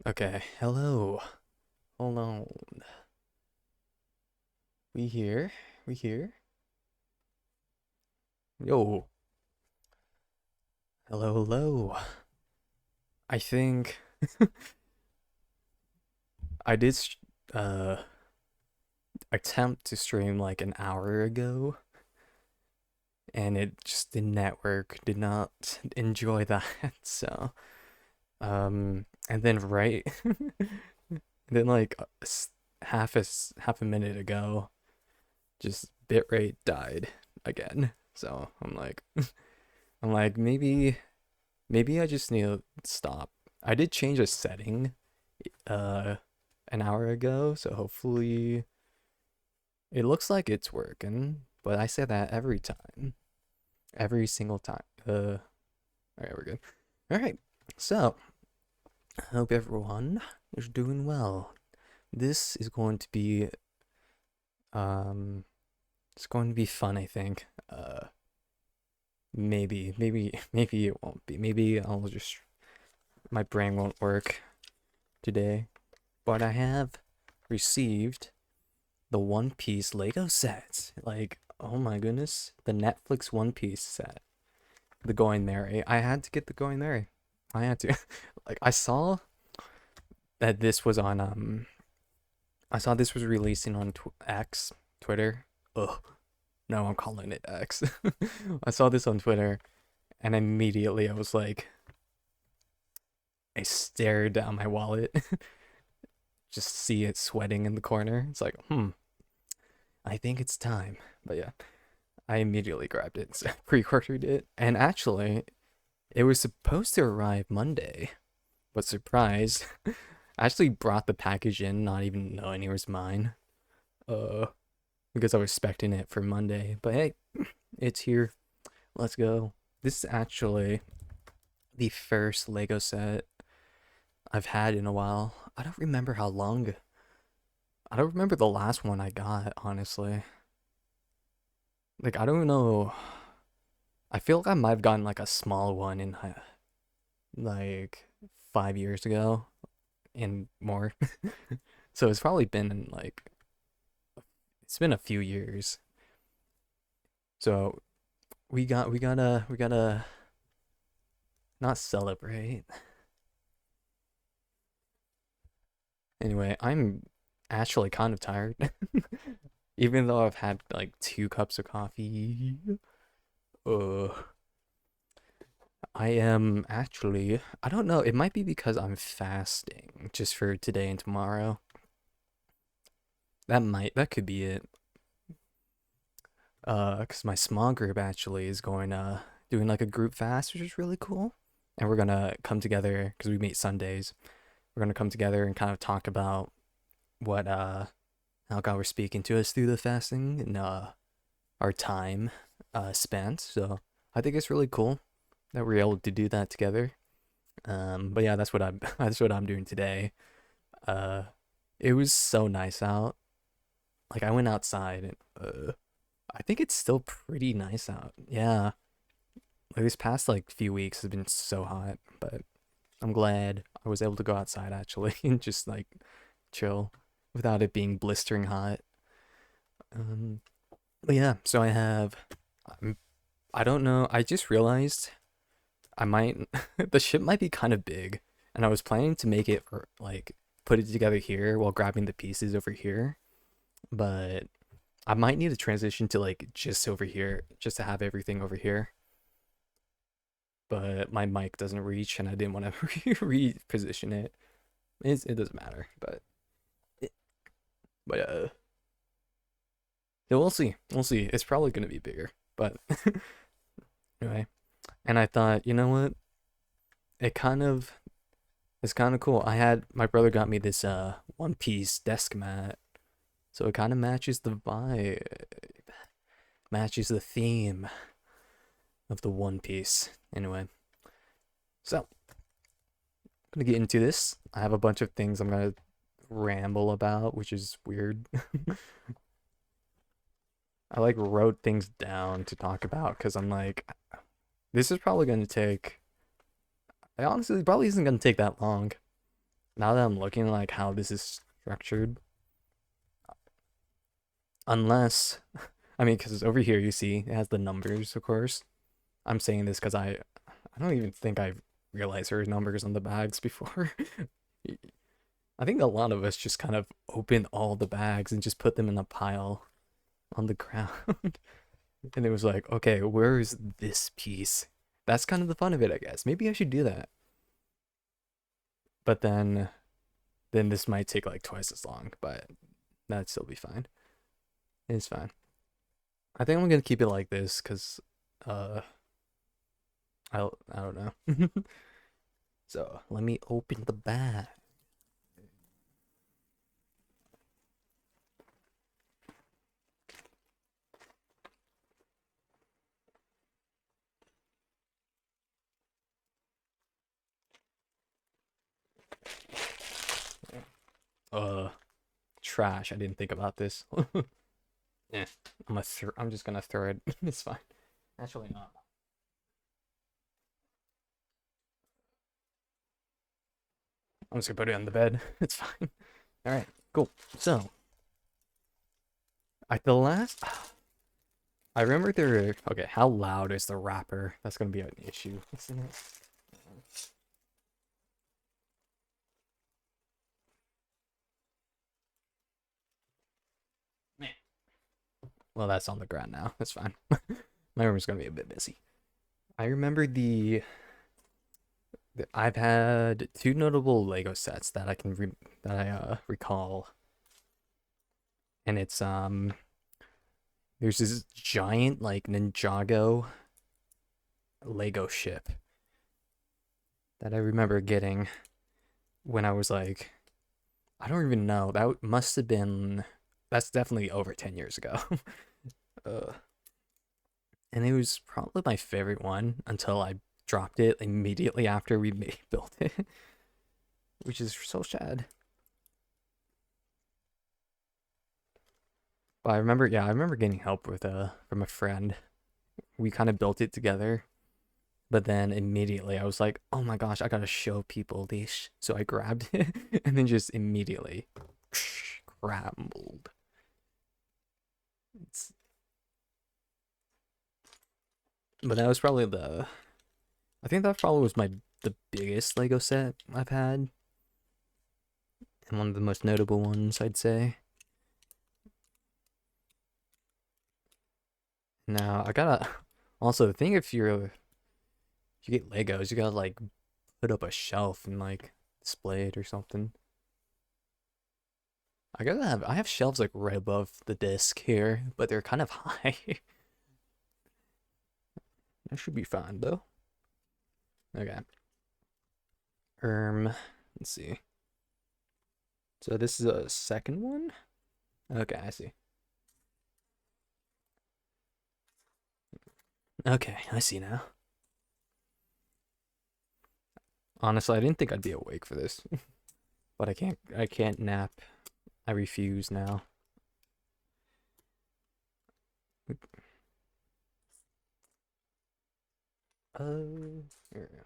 Okay, hello. Hold on. We here? We here? Yo. Hello, hello. I think I did uh attempt to stream like an hour ago and it just didn't network. Did not enjoy that. So, and then right then like half a minute ago just bitrate died again. So, I'm like maybe I just need to stop. I did change a setting uh an hour ago, so hopefully it looks like it's working. But I say that every time. Every single time. Alright, we're good. Alright. So I hope everyone is doing well. This is going to be um it's going to be fun, I think. Maybe it won't be. Maybe I'll just my brain won't work today. But I have received the One Piece Lego set. Like, oh my goodness, the Netflix One Piece set. The Going Merry. I had to get the Going Merry. I had to. Like, that this was on I saw this was releasing on X, Twitter. Ugh. No, I'm calling it X. I saw this on Twitter and immediately I was like I stared down my wallet. Just see it sweating in the corner. It's like, I think it's time. But yeah, I immediately grabbed it, so pre-ordered it, and actually, it was supposed to arrive Monday. But surprise, I actually brought the package in, not even knowing it was mine. Uh, because I was expecting it for Monday. But hey, it's here. Let's go. This is actually the first Lego set I've had in a while. I don't remember how long. I don't remember the last one I got, honestly. Like, I don't know. I feel like I might have gotten like a small one in like 5 years ago and more. So it's probably been like it's been a few years. So we gotta not celebrate. Anyway, I'm actually kind of tired. Even though I've had like 2 cups of coffee. Uh I am actually I don't know, it might be because I'm fasting just for today and tomorrow. That could be it. Because my small group actually is going doing like a group fast, which is really cool. And we're gonna come together because we meet Sundays. We're gonna come together and kind of talk about what how God was speaking to us through the fasting and our time spent. So I think it's really cool that we're able to do that together. But yeah, that's what I'm that's what I'm doing today. Uh, it was so nice out. Like I went outside and I think it's still pretty nice out. Yeah. Like this past like few weeks has been so hot, but I'm glad I was able to go outside actually and just like chill without it being blistering hot. Um, but yeah, so um, I don't know. I just realized I might the ship might be kind of big, and I was planning to make it for like put it together here while grabbing the pieces over here, but I might need to transition to like just over here, just to have everything over here. But my mic doesn't reach, and I didn't want to reposition it. It doesn't matter, but yeah, we'll see. We'll see. It's probably gonna be bigger, but anyway. And I thought, you know what? It kind of it's kind of cool. I had my brother got me this One Piece desk mat, so it kind of matches the vibe, matches the theme of the One Piece. Anyway, so I'm gonna get into this. I have a bunch of things I'm gonna ramble about, which is weird. I like wrote things down to talk about because I'm like, this is probably gonna take. I honestly probably isn't gonna take that long. now that I'm looking like how this is structured, unless I mean, because over here you see it has the numbers, of course. I'm saying this because I don't even think I realized there were numbers on the bags before. I think a lot of us just kind of opened all the bags and just put them in a pile on the ground. And it was like, okay, where is this piece? That's kind of the fun of it, I guess. Maybe I should do that. But then this might take like twice as long, but that'd still be fine. It's fine. I think I'm gonna keep it like this because uh I don't know. So let me open the bag. Uh Trash. I didn't think about this. Yeah. I'm just gonna throw it. It's fine. Actually not. I'm just gonna put it on the bed. It's fine. All right, cool. So, the last, I remember there. Okay, how loud is the wrapper? That's gonna be an issue, isn't it? Man. Well, that's on the ground now. That's fine. My room is gonna be a bit busy. I remember I've had two notable Lego sets that I recall, and it's there's this giant like Ninjago Lego ship that I remember getting when I was like, I don't even know. That must have been, that's definitely over 10 years ago. uh, and it was probably my favorite one until I dropped it immediately after built it, which is so sad. But I remember getting help with from a friend. We kind of built it together, but then immediately I was like, "Oh my gosh, I gotta show people this." So I grabbed it and then just immediately crumbled. It's, but that was probably I think that probably was the biggest Lego set I've had, and one of the most notable ones, I'd say. Now I gotta also the thing if you get Legos, you gotta like put up a shelf and like display it or something. I have shelves like right above the disc here, but they're kind of high. That should be fine though. Okay. Let's see. So this is a second one? Okay, I see. Okay, I see now. Honestly, I didn't think I'd be awake for this, but I can't nap. I refuse now. Here we go.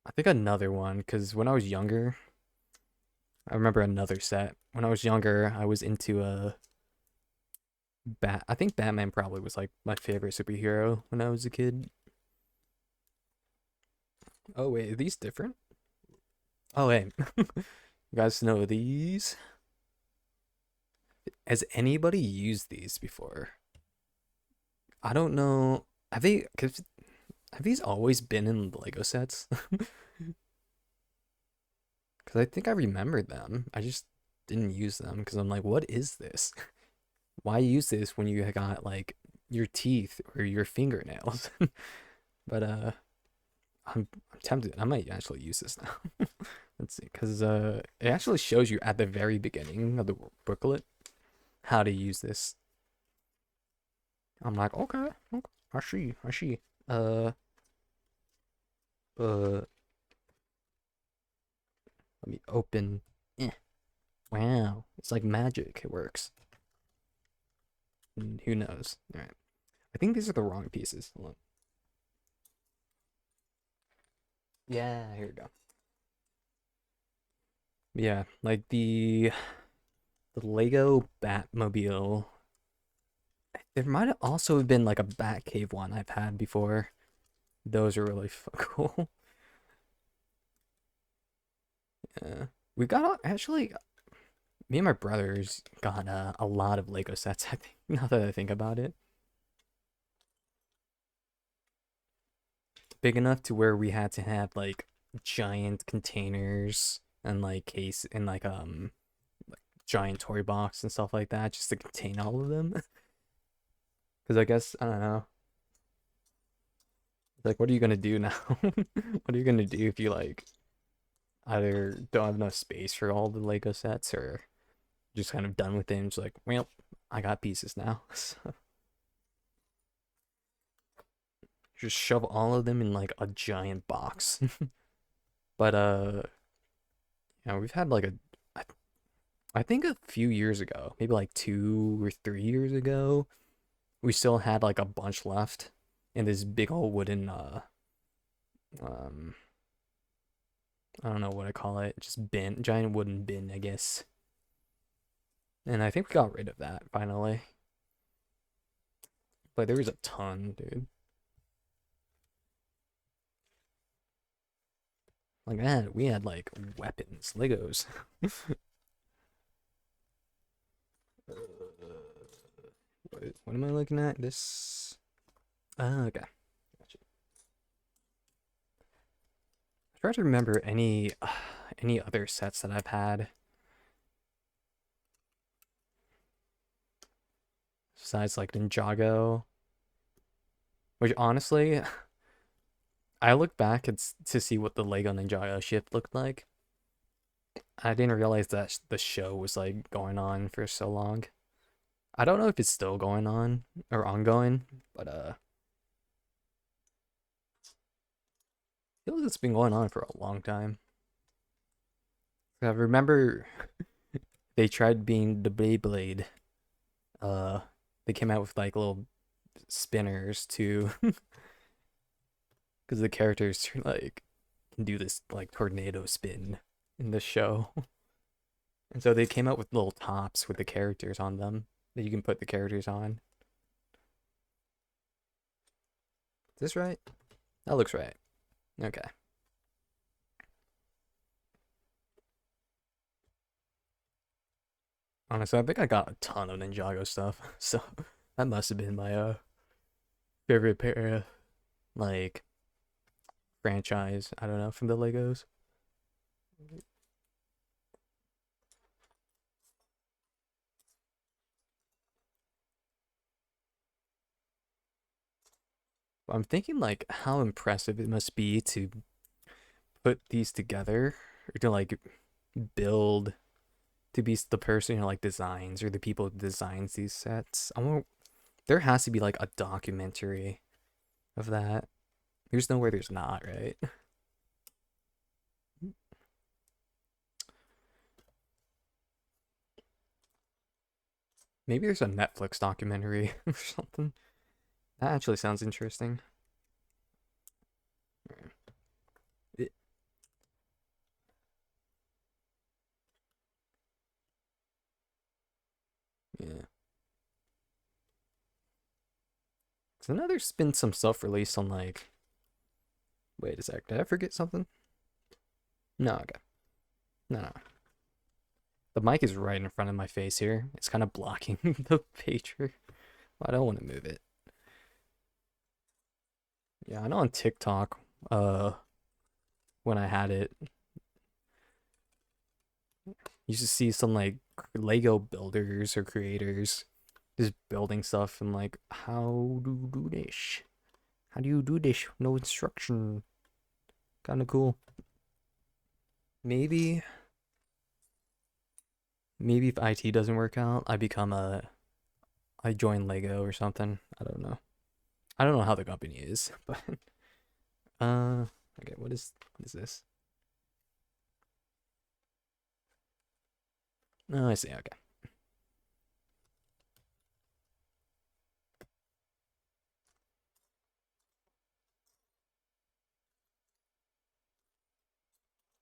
I think another one because when I was younger, I remember another set. When I was younger, I was into a Bat. I think Batman probably was like my favorite superhero when I was a kid. Oh wait, are these different? Oh wait, you guys know these? Has anybody used these before? I don't know. Have these always been in Lego sets? Because I think I remembered them. I just didn't use them because I'm like, what is this? Why use this when you got like your teeth or your fingernails? But I'm tempted. I might actually use this now. Let's see, because it actually shows you at the very beginning of the booklet how to use this. I'm like, okay, okay, I see, I see. Uh, let me open. Eh, wow, it's like magic. It works. Who knows? All right, I think these are the wrong pieces. Hold on. Yeah, here we go. Yeah, like the Lego Batmobile. There might have also been like a Batcave one I've had before. Those are really cool. Yeah. We got actually me and my brothers got a lot of Lego sets, I think, now that I think about it. Big enough to where we had to have like giant containers and like case and like giant toy box and stuff like that just to contain all of them. Because I guess I don't know. Like, what are you gonna do now? What are you gonna do if you like either don't have enough space for all the Lego sets or just kind of done with it and just like, well, I got pieces now. So just shove all of them in like a giant box. But we've had like I, I think a few years ago, maybe like 2 or 3 years ago, we still had like a bunch left in this big old wooden um I don't know what I call it, just bin, giant wooden bin, I guess. And I think we got rid of that finally. But there was a ton, dude. Like we had like weapons, Legos. What am I looking at? This. Okay. Gotcha. I try to remember any other sets that I've had besides like Ninjago. Which honestly, I look back to see what the Lego Ninjago ship looked like. I didn't realize that the show was like going on for so long. I don't know if it's still going on or ongoing, but I feel like it's been going on for a long time. I remember they tried being the Beyblade. Uh, they came out with like little spinners too, because the characters like can do this like tornado spin in the show, and so they came out with little tops with the characters on them that you can put the characters on. Is this right? That looks right. Okay. Honestly, I think I got a ton of Ninjago stuff, so that must have been my favorite pair like franchise. I don't know from the Legos. I'm thinking like how impressive it must be to put these together or to like build to be the person who like designs or the people who designs these sets. I want there has to be like a documentary of that. There's nowhere there's not, right? Maybe there's a Netflix documentary or something. That actually sounds interesting. It, yeah. So now there's been some stuff released on like wait a sec, did I forget something? No, okay. No, no. The mic is right in front of my face here. It's kind of blocking the picture. I don't want to move it. Yeah, I know on TikTok, uh, when I had it, you should see some like Lego builders or creators just building stuff and like, how do you do this? How do you do this? No instruction. Kind of cool. Maybe, maybe if IT doesn't work out, I join Lego or something. I don't know. I don't know how the company is, but uh, okay, what is this? Oh, I see. Okay.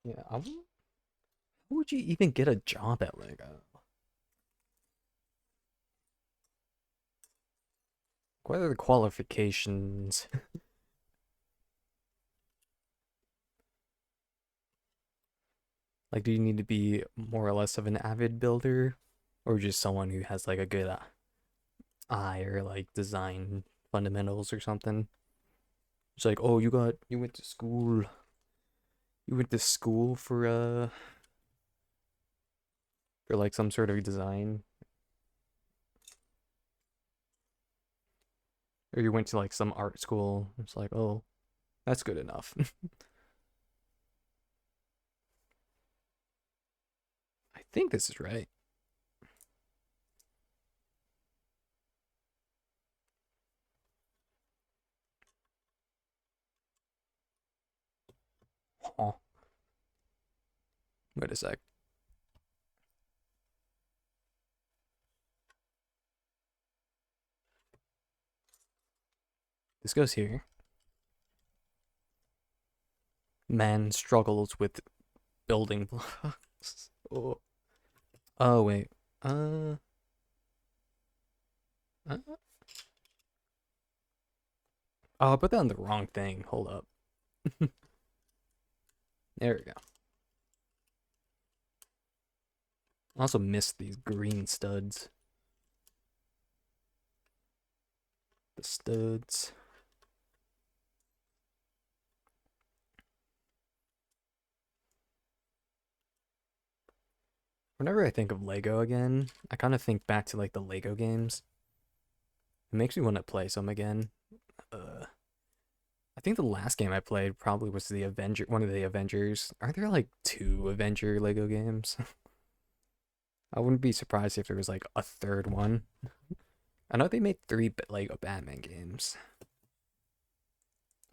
Yeah, How would you even get a job at Lego? What are the qualifications? Like, do you need to be more or less of an avid builder, or just someone who has like a good eye or like design fundamentals or something? It's like, oh, you went to school for like some sort of design, or you went to like some art school. It's like, oh, that's good enough. I think this is right. Oh, wait a sec. This goes here. Man struggles with building blocks. Oh, oh wait. Uh, uh, oh, I put that on the wrong thing. Hold up. There we go. I also missed these green studs. The studs. Whenever I think of Lego again, I kind of think back to like the Lego games. It makes me want to play some again. Uh, I think the last game I played probably was the Avenger, one of the Avengers. Are there like two Avenger Lego games? I wouldn't be surprised if there was like a third one. I know they made three Lego Batman games.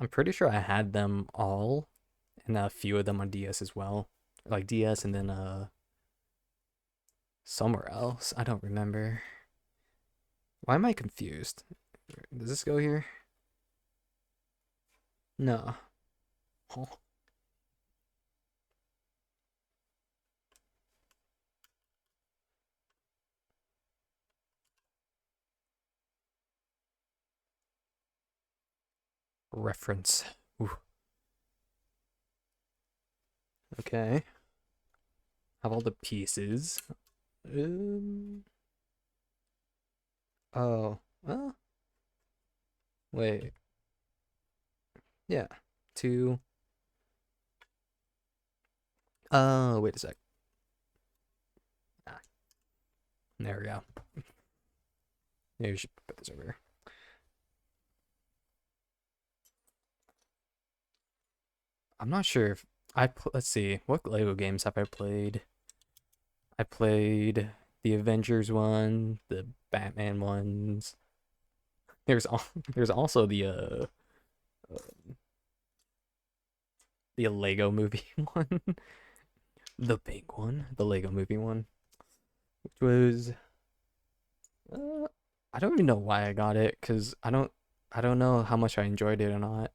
I'm pretty sure I had them all, and a few of them on DS as well, like DS, and then somewhere else. I don't remember. Why am I confused? Does this go here? No. Oh, reference. Ooh. Okay. Have all the pieces. Um. Oh. Well. Wait. Yeah. Two. Oh. Wait a sec. Ah, there we go. Maybe we should put this over here. I'm not sure if let's see. What Lego games have I played? I played the Avengers one, the Batman ones. There's all there's also uh, the Lego movie one, the big one, the Lego movie one, which was uh, I don't even know why I got it because I don't know how much I enjoyed it or not.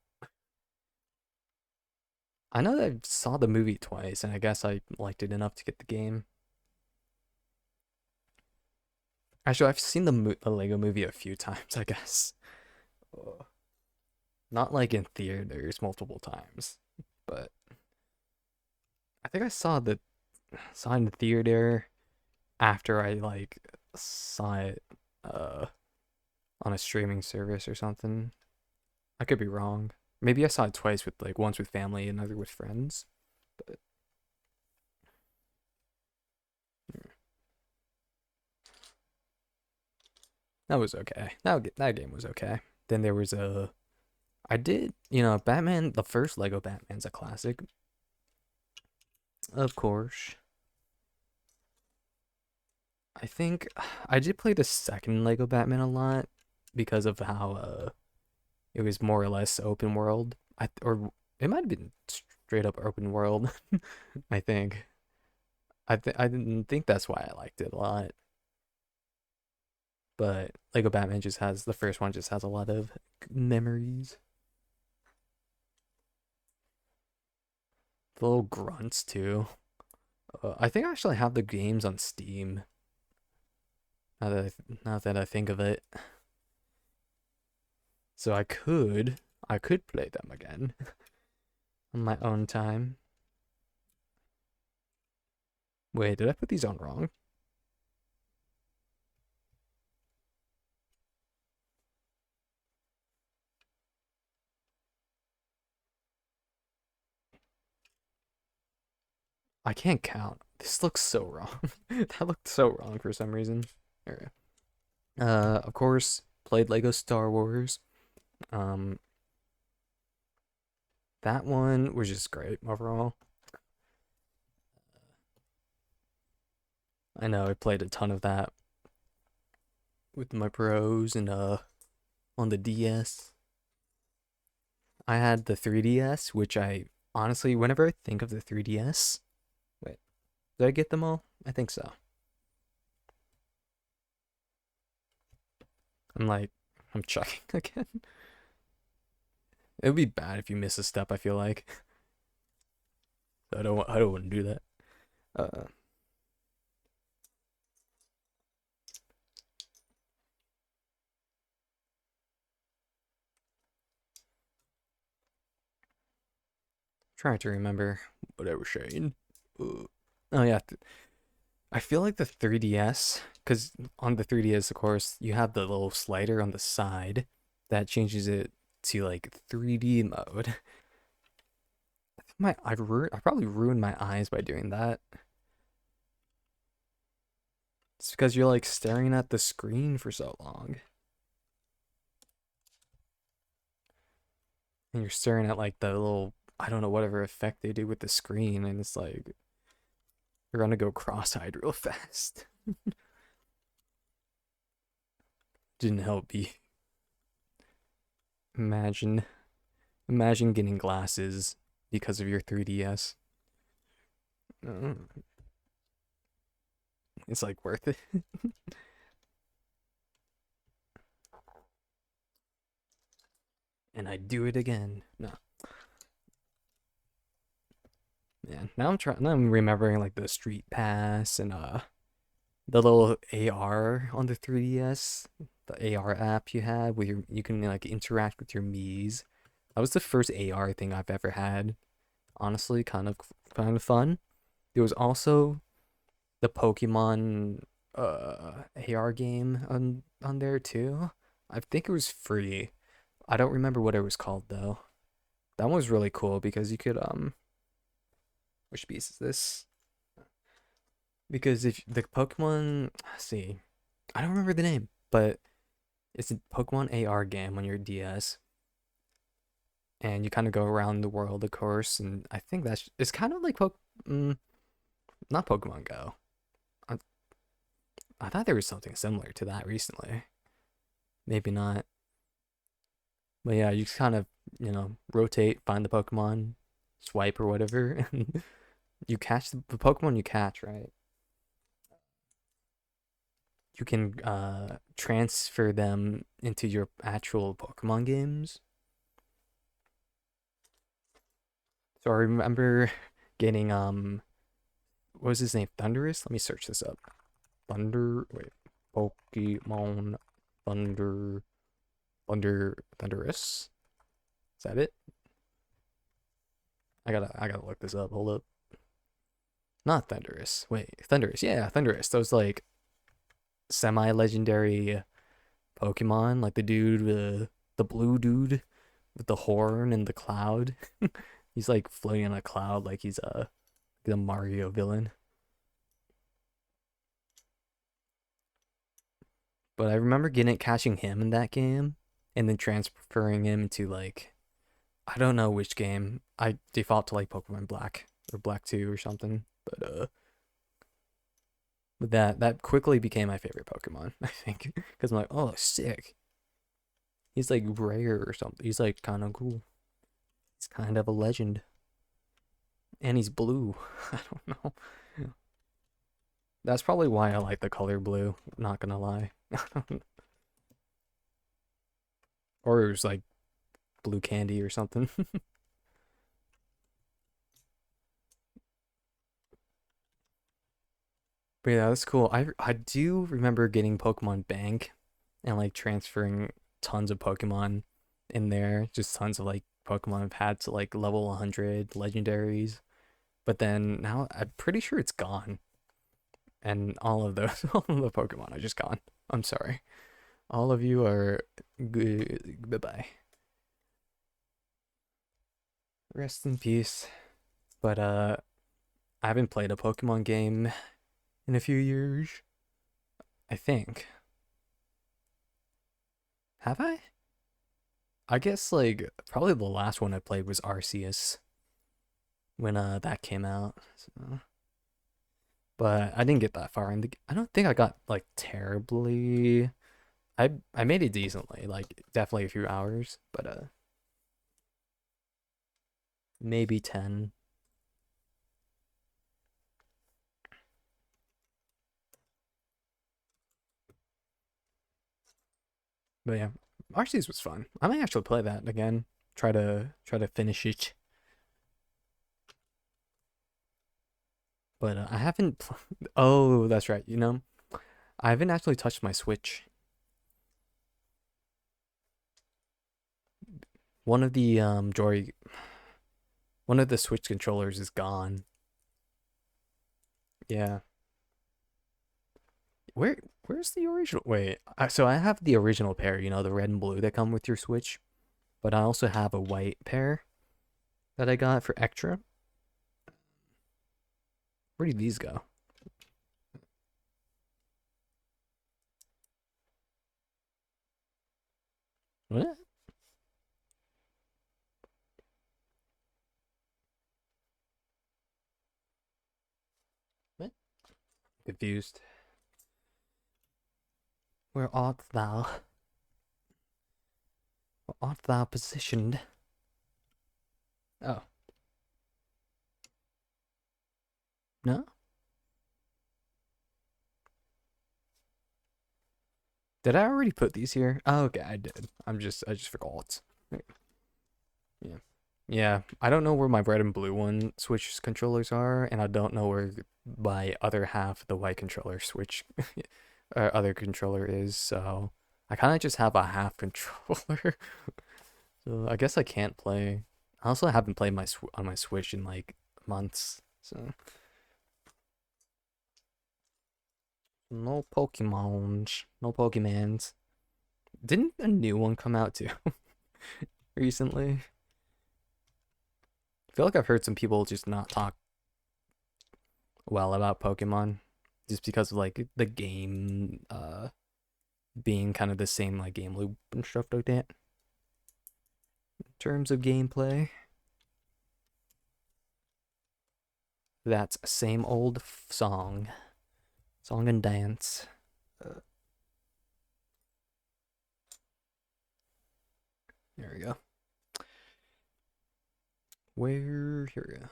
I know that I saw the movie twice, and I guess I liked it enough to get the game. Actually, I've seen the Lego movie a few times, I guess. Uh, Not like in theaters multiple times, but I think I saw it in the theater after I like saw it uh on a streaming service or something. I could be wrong. Maybe I saw it twice with like once with family and other with friends. But hmm, that was okay. That game was okay. Then there was a I did, Batman, the first Lego Batman's a classic, of course. I think I did play the second Lego Batman a lot because of how it was more or less open world. Or it might have been straight up open world. I think. I didn't think that's why I liked it a lot. But Lego Batman just has the first one just has a lot of memories. The little grunts too. I think I actually have the games on Steam. Now that I think of it, so I could play them again on my own time. Wait, did I put these on wrong? I can't count. This looks so wrong. That looked so wrong for some reason. Alright. Of course, played Lego Star Wars. Um, that one was just great overall. I know I played a ton of that with my pros and on the DS. I had the 3DS, which I honestly, whenever I think of the 3DS, wait, did I get them all? I think so. I'm like, I'm checking again. It would be bad if you miss a step, I feel like. I don't want to do that. Uh, Trying to remember what I was saying. Oh yeah, I feel like the 3DS, because on the 3DS, of course, you have the little slider on the side that changes it to like 3D mode. I probably ruined my eyes by doing that. It's because you're like staring at the screen for so long, and you're staring at like the little, I don't know, whatever effect they do with the screen, and it's like you're gonna go cross-eyed real fast. Didn't help me. Imagine, imagine getting glasses because of your 3DS. Uh, It's like worth it. And I do it again. No, man. Now I'm trying. Now I'm remembering like the Street Pass and the little AR on the 3DS, the AR app you had where you can like interact with your Mii's. That was the first AR thing I've ever had. Honestly, kind of fun. There was also the Pokemon AR game on there too. I think it was free. I don't remember what it was called though. That one was really cool because you could which piece is this? Because if the Pokemon, let's see, I don't remember the name, but it's a Pokemon AR game on your DS, and you kind of go around the world, of course. And I think that's it's kind of like mm, not Pokemon Go. I, I thought there was something similar to that recently. Maybe not, but yeah, you just kind of rotate, find the Pokemon, swipe or whatever, and you catch the Pokemon you catch, right? You can transfer them into your actual Pokemon games. So I remember getting what was his name? Thundurus? Let me search this up. Pokemon Thunder Thundurus? Is that it? I gotta look this up. Hold up. Not Thundurus. Wait, Thundurus. Yeah, Thundurus. Those like semi-legendary Pokemon, like the blue dude with the horn and the cloud. He's like floating on a cloud like he's the Mario villain. But I remember getting catching him in that game and then transferring him into like I don't know which game. I default to like Pokemon Black or Black 2 or something. But that quickly became my favorite Pokemon, I think. Because I'm like, oh sick. He's like rare or something. He's like kind of cool. He's kind of a legend. And he's blue. I don't know. That's probably why I like the color blue, not gonna lie. Or it was like blue candy or something. But yeah, that's cool. I do remember getting Pokemon Bank and like transferring tons of Pokemon in there, just tons of like Pokemon I've had to like level 100 legendaries. But then now I'm pretty sure it's gone, and all of those, all of the Pokemon are just gone. I'm sorry. All of you are good. Bye bye. Rest in peace. But I haven't played a Pokemon game in a few years. I think. Have I? I guess like probably the last one I played was Arceus when that came out. So, but I didn't get that far in the. I don't think I got like terribly. I made it decently, like definitely a few hours, but maybe 10. But yeah, Arceus was fun. I might actually play that again. Try to finish it. But I haven't. Oh, that's right. You know, I haven't actually touched my Switch. One of the Joy, one of the Switch controllers is gone. Yeah. Where's the original? Wait, so I have the original pair, you know, the red and blue that come with your Switch, but I also have a white pair that I got for extra. Where did these go? What? What? Confused. Where art thou? Where art thou positioned? Oh, no? Did I already put these here? Oh, okay, I did. I just forgot. Yeah. Yeah, I don't know where my red and blue one Switch controllers are, and I don't know where my other half, the white controller Switch, other controller is. So I kind of just have a half controller. So I guess I can't play. I also haven't played on my Switch in like months. So no Pokemons, no Pokemons. Didn't a new one come out too recently? I feel like I've heard some people just not talk well about Pokemon just because of like the game being kind of the same like game loop and stuff like that. In terms of gameplay, that's same old song and dance. Uh, there we go. Where here we go.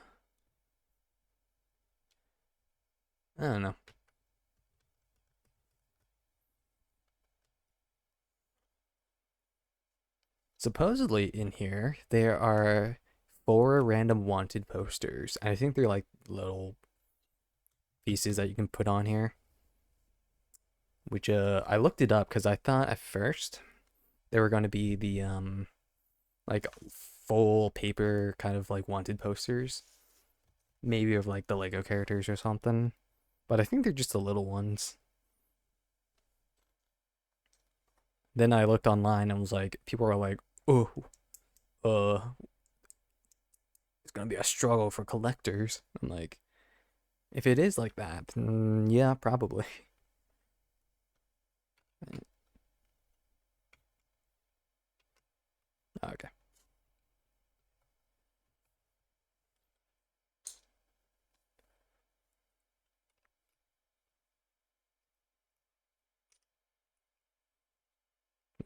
I don't know. Supposedly in here there are 4 random wanted posters. I think they're like little pieces that you can put on here. Which I looked it up because I thought at first they were going to be the like full paper kind of like wanted posters, maybe of like the Lego characters or something. But I think they're just the little ones. Then I looked online and was like, people are like, oh, uh, it's gonna be a struggle for collectors. I'm like, if it is like that, yeah, probably. Okay,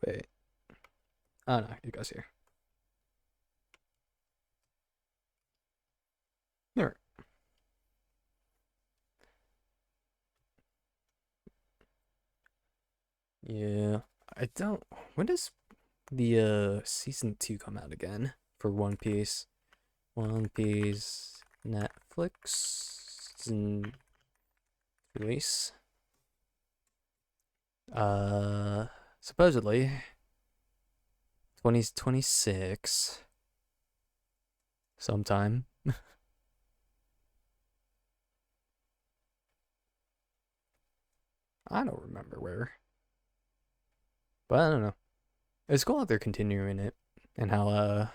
wait. Oh no, it goes here. There. Yeah, I don't. When does the season 2 come out again for One Piece? One Piece Netflix release. Supposedly 2026 sometime. I don't remember where, but I don't know. It's cool that they're continuing it and how a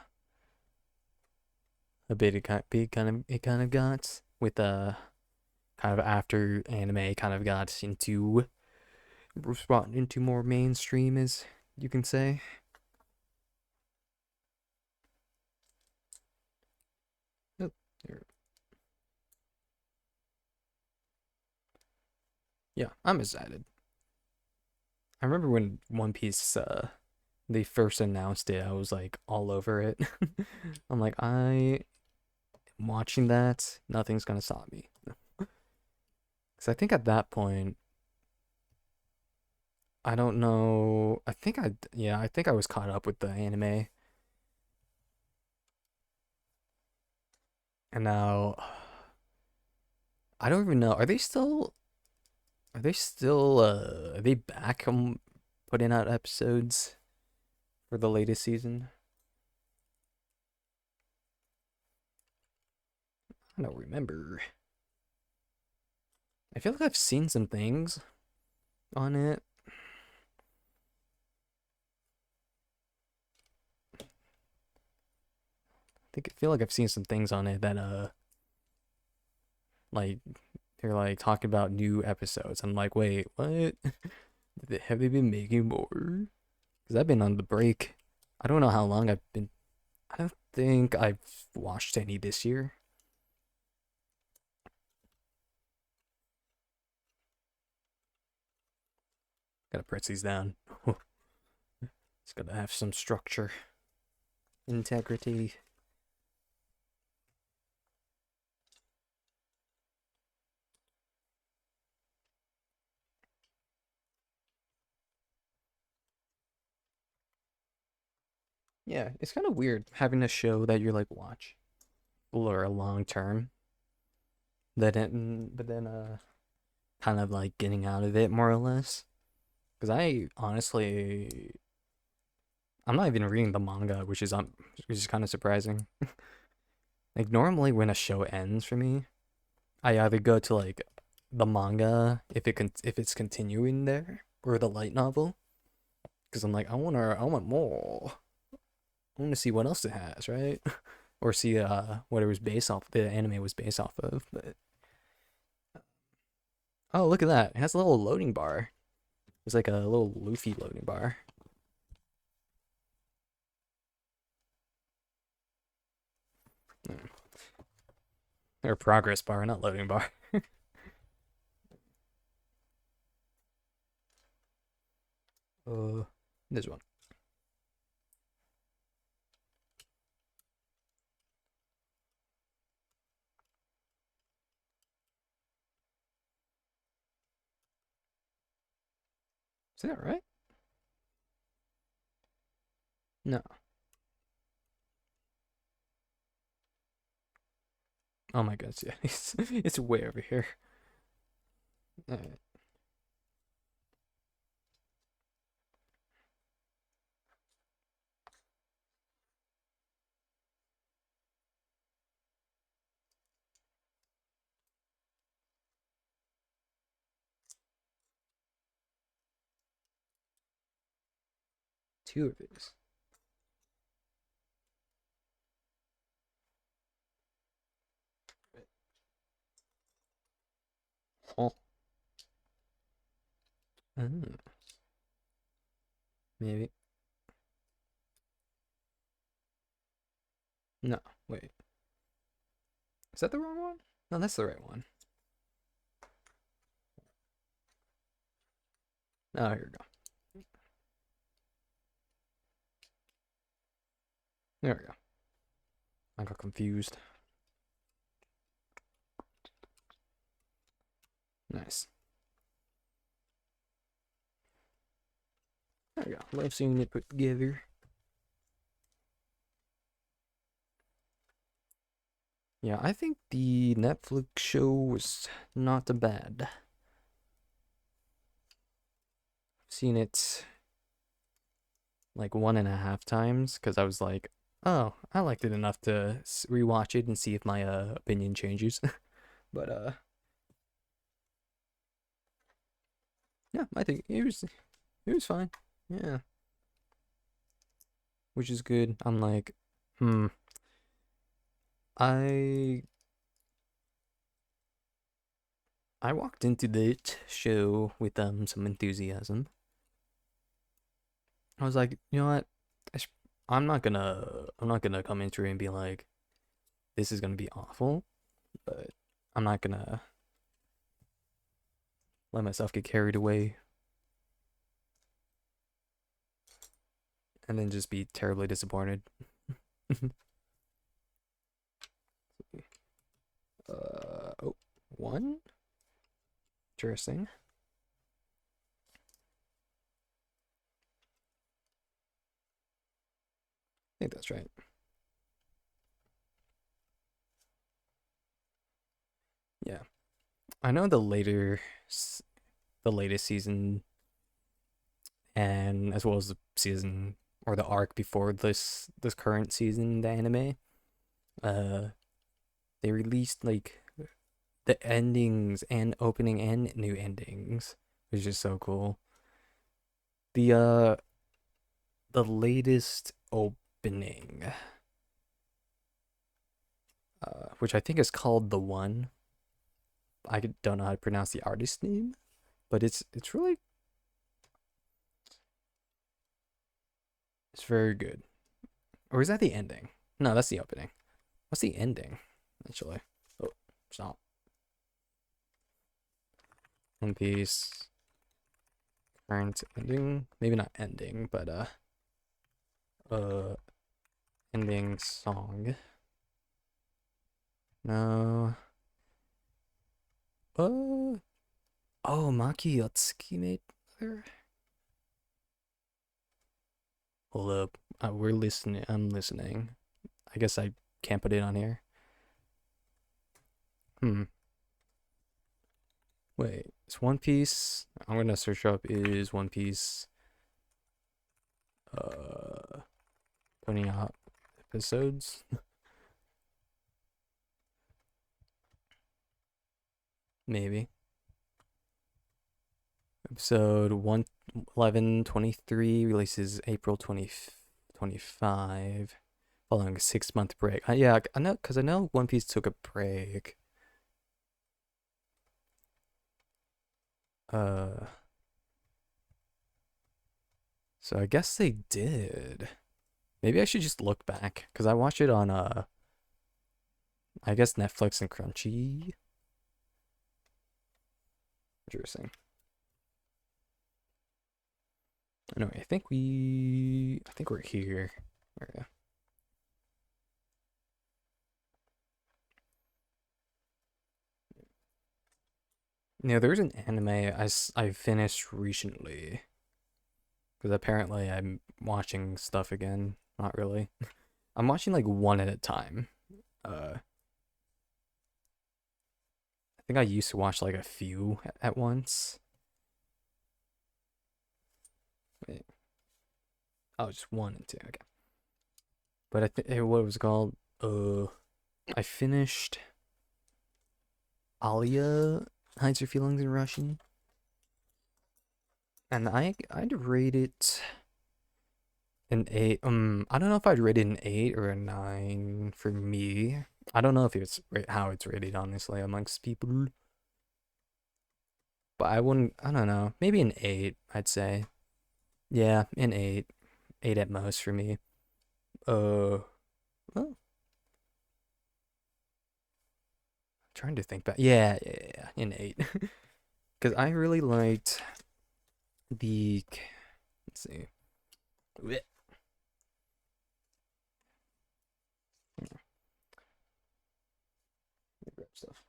bit it kind of got with kind of after anime kind of got into brought into more mainstream, as you can say. Oh, yeah, I'm excited. I remember when One Piece they first announced it, I was like all over it. I'm like, I am watching that, nothing's gonna stop me. Because I think at that point, I don't know. I think I was caught up with the anime, and now I don't even know. Are they back putting out episodes for the latest season? I don't remember. I feel like I've seen some things on it. I feel like I've seen some things on it that like they're like talking about new episodes. I'm like, wait, what? Have they been making more? Because I've been on the break. I don't know how long I've been. I don't think I've watched any this year. Gotta press these down. It's gotta have some structure, integrity. Yeah, it's kind of weird having a show that you're like watch for a long term, but then kind of like getting out of it more or less. Because I honestly, I'm not even reading the manga, which is kind of surprising. Like normally when a show ends for me, I either go to like the manga if it's continuing there or the light novel because I'm like I want more. I want to see what else it has, right? Or see what it was based off the anime was based off of. But oh, look at that! It has a little loading bar. It's like a little Luffy loading bar. Or progress bar, not loading bar. Uh, this one. Is that right? No. Oh my goodness, yeah. It's way over here. Alright, two of these. Oh. Mm, maybe. No, wait. Is that the wrong one? No, that's the right one. Oh, here we go. There we go. I got confused. Nice. There we go. Love seeing it put together. Yeah, I think the Netflix show was not bad. seen it like 1.5 times because I was like, oh, I liked it enough to rewatch it and see if my opinion changes. But yeah, I think it was fine. Yeah, which is good. I'm like, hmm, I I walked into that show with some enthusiasm. I was like, you know what? I'm not gonna come into it and be like, this is gonna be awful, but I'm not gonna let myself get carried away and then just be terribly disappointed. Oh, one? Interesting. I think that's right. Yeah. I know the latest season and as well as the season or the arc before this current season, the anime, uh they released like the endings and opening and new endings, which is so cool. The latest opening, which I think is called The One. I don't know how to pronounce the artist name, but it's really it's very good. Or is that the ending? No, that's the opening. What's the ending? Actually, oh, stop. One Piece current ending, maybe not ending, but uh, ending song. No. Uh, oh, Maki Yotsuki made there. Hold up, we're listening. I'm listening. I guess I can't put it on here. Hmm. Wait, it's One Piece. I'm gonna search up is One Piece uh putting out episodes. Maybe. Episode 11123 releases April 2025 following a 6 month break. Yeah, I know because I know One Piece took a break. Uh so I guess they did. Maybe I should just look back because I watched it on I guess Netflix and Crunchy. Interesting. Anyway, I think we're here. Yeah. There's an anime I finished recently because apparently I'm watching stuff again. Not really. I'm watching like one at a time. I think I used to watch like a few at once. Wait, oh, just one and two. Okay. But I think what was it called? I finished Alia Hides Her Feelings in Russian, and I'd rate it an 8. I don't know if I'd rate it an 8 or a 9 for me. I don't know if it's how it's rated honestly amongst people, but I don't know. Maybe an 8, I'd say. Yeah, an 8. 8 at most for me. Well, trying to think back. Yeah, an 8. Because I really liked the. Let's see. Blech. Let me grab stuff.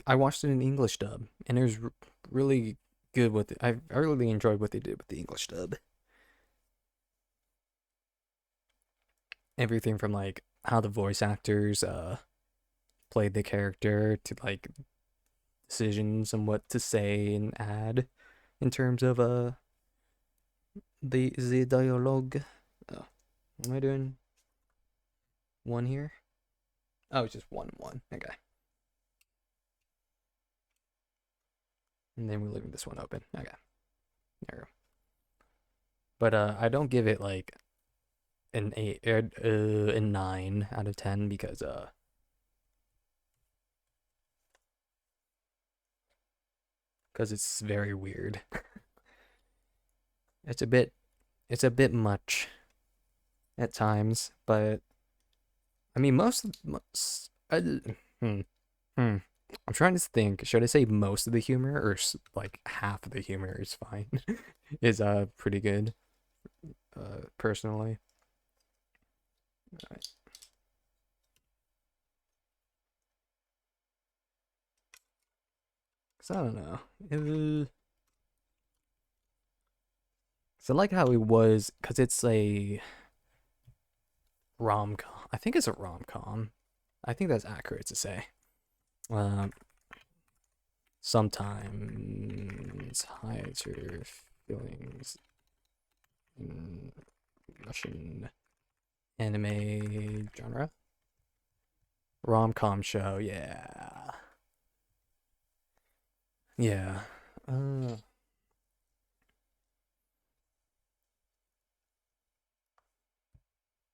I watched it in English dub, and it was really good with it. I really enjoyed what they did with the English dub. Everything from like how the voice actors played the character to like decisions on what to say and add in terms of the dialogue. Oh, what am I doing? One here? Oh, it's just one. Okay. And then we're leaving this one open. Okay. There we go. But I don't give it like an 8 a 9 out of 10 because it's very weird. It's a bit it's a bit much at times, but I mean most hmm, hmm. I'm trying to think. Should I say most of the humor or like half of the humor is fine? Is pretty good personally. Alright. 'Cause I don't know. So I like how it was because it's a rom com. I think it's a rom com. I think that's accurate to say. Um, sometimes hides her feelings in Russian anime genre. Rom com show, yeah. Yeah. Uh,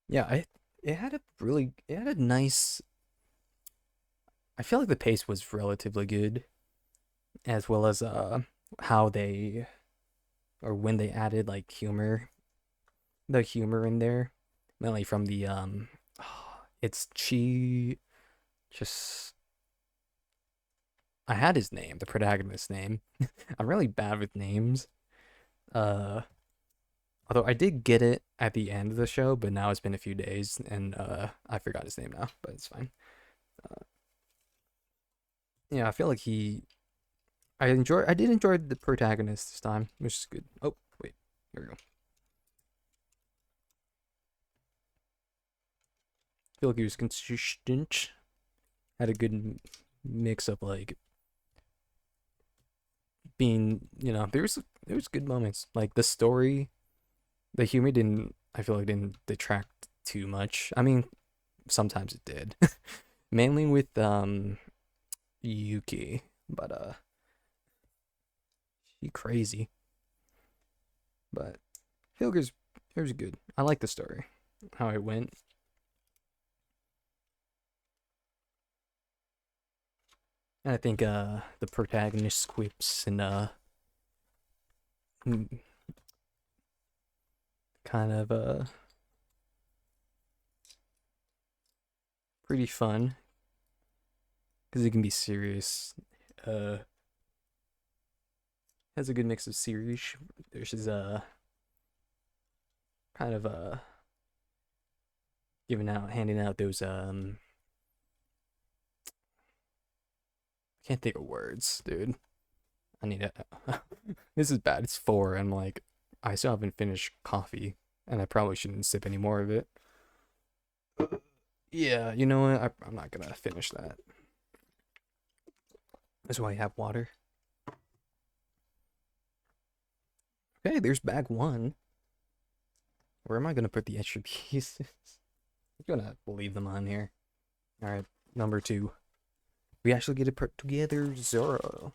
yeah, it had a nice I feel like the pace was relatively good, as well as how they or when they added like the humor in there, mainly from the it's Chi. Just I had his name, the protagonist's name. I'm really bad with names. Uh, although I did get it at the end of the show, but now it's been a few days and I forgot his name now, but it's fine. Uh, yeah, I feel like I did enjoy the protagonist this time, which is good. Oh wait, here we go. I feel like he was consistent. Had a good mix of like being, there was good moments. Like the story, the humor didn't. I feel like didn't detract too much. I mean, sometimes it did, mainly with Yuki, but she crazy. But I feel like it was good. I like the story, how it went. And I think the protagonist's quips and kind of pretty fun because it can be serious. Uh, has a good mix of serious. There's just kind of handing out those can't think of words, dude. I need it. This is bad. It's 4. I'm like, I still haven't finished coffee, and I probably shouldn't sip any more of it. Yeah, you know what? I'm not gonna finish that. That's why I have water. Okay, there's bag 1. Where am I gonna put the extra pieces? I'm gonna leave them on here. All right, number 2. We actually get to put together 0.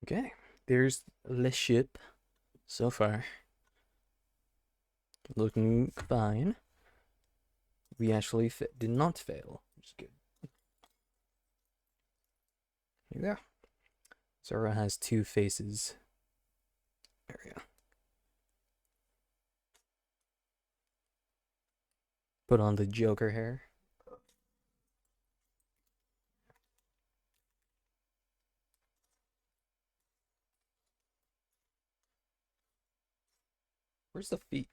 Okay, there's the ship so far. Looking fine. We actually did not fail, which is good. Here we go. Zora has 2 faces. There we go. Put on the Joker hair. Where's the feet?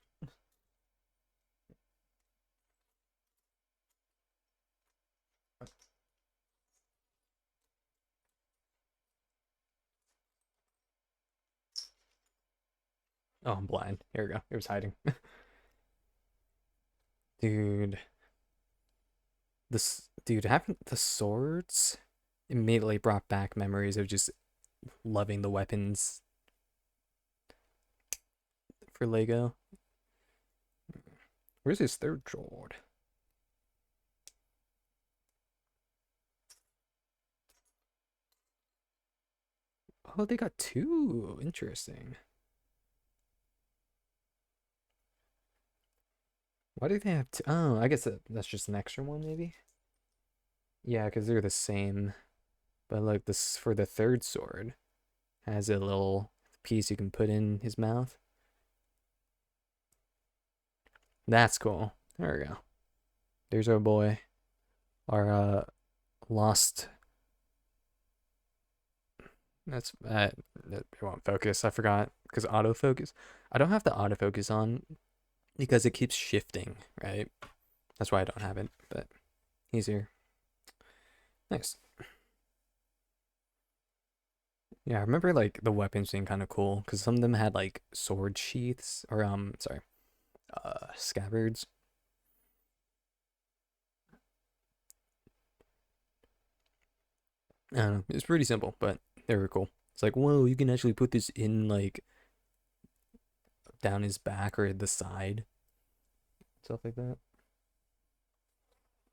Oh, I'm blind. Here we go. It was hiding. Dude, dude having the swords immediately brought back memories of just loving the weapons for Lego. Where's his third sword? Oh, they got two. Interesting. Why do they have two? Oh, I guess that's just an extra one, maybe? Yeah, because they're the same. But look, this for the third sword has a little piece you can put in his mouth. That's cool. There we go. There's our boy. Our lost. That's it won't focus. I forgot because autofocus. I don't have the autofocus on because it keeps shifting, right? That's why I don't have it. But he's here. Nice. Yeah, I remember like the weapons being kind of cool because some of them had like sword sheaths or sorry, scabbards. I don't know. It's pretty simple, but they were cool. It's like, whoa, you can actually put this in like down his back or the side, stuff like that.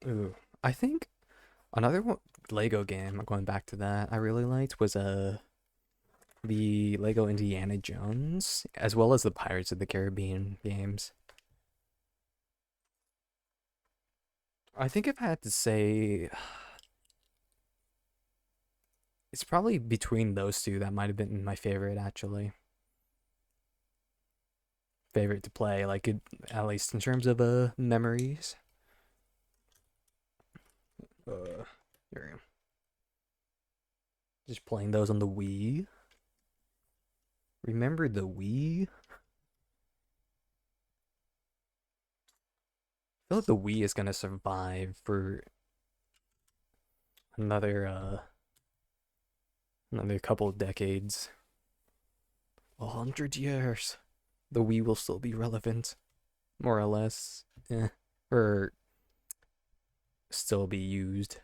Ooh, I think another one, Lego game. Going back to that, I really liked was the Lego Indiana Jones as well as the Pirates of the Caribbean games. I think if I had to say, it's probably between those two that might have been my favorite actually. Favorite to play, like it, at least in terms of memories. Here I am. Just playing those on the Wii. Remember the Wii? I feel like the Wii is gonna survive for another another couple of decades. 100 years. The Wii will still be relevant, more or less. Yeah. Or still be used.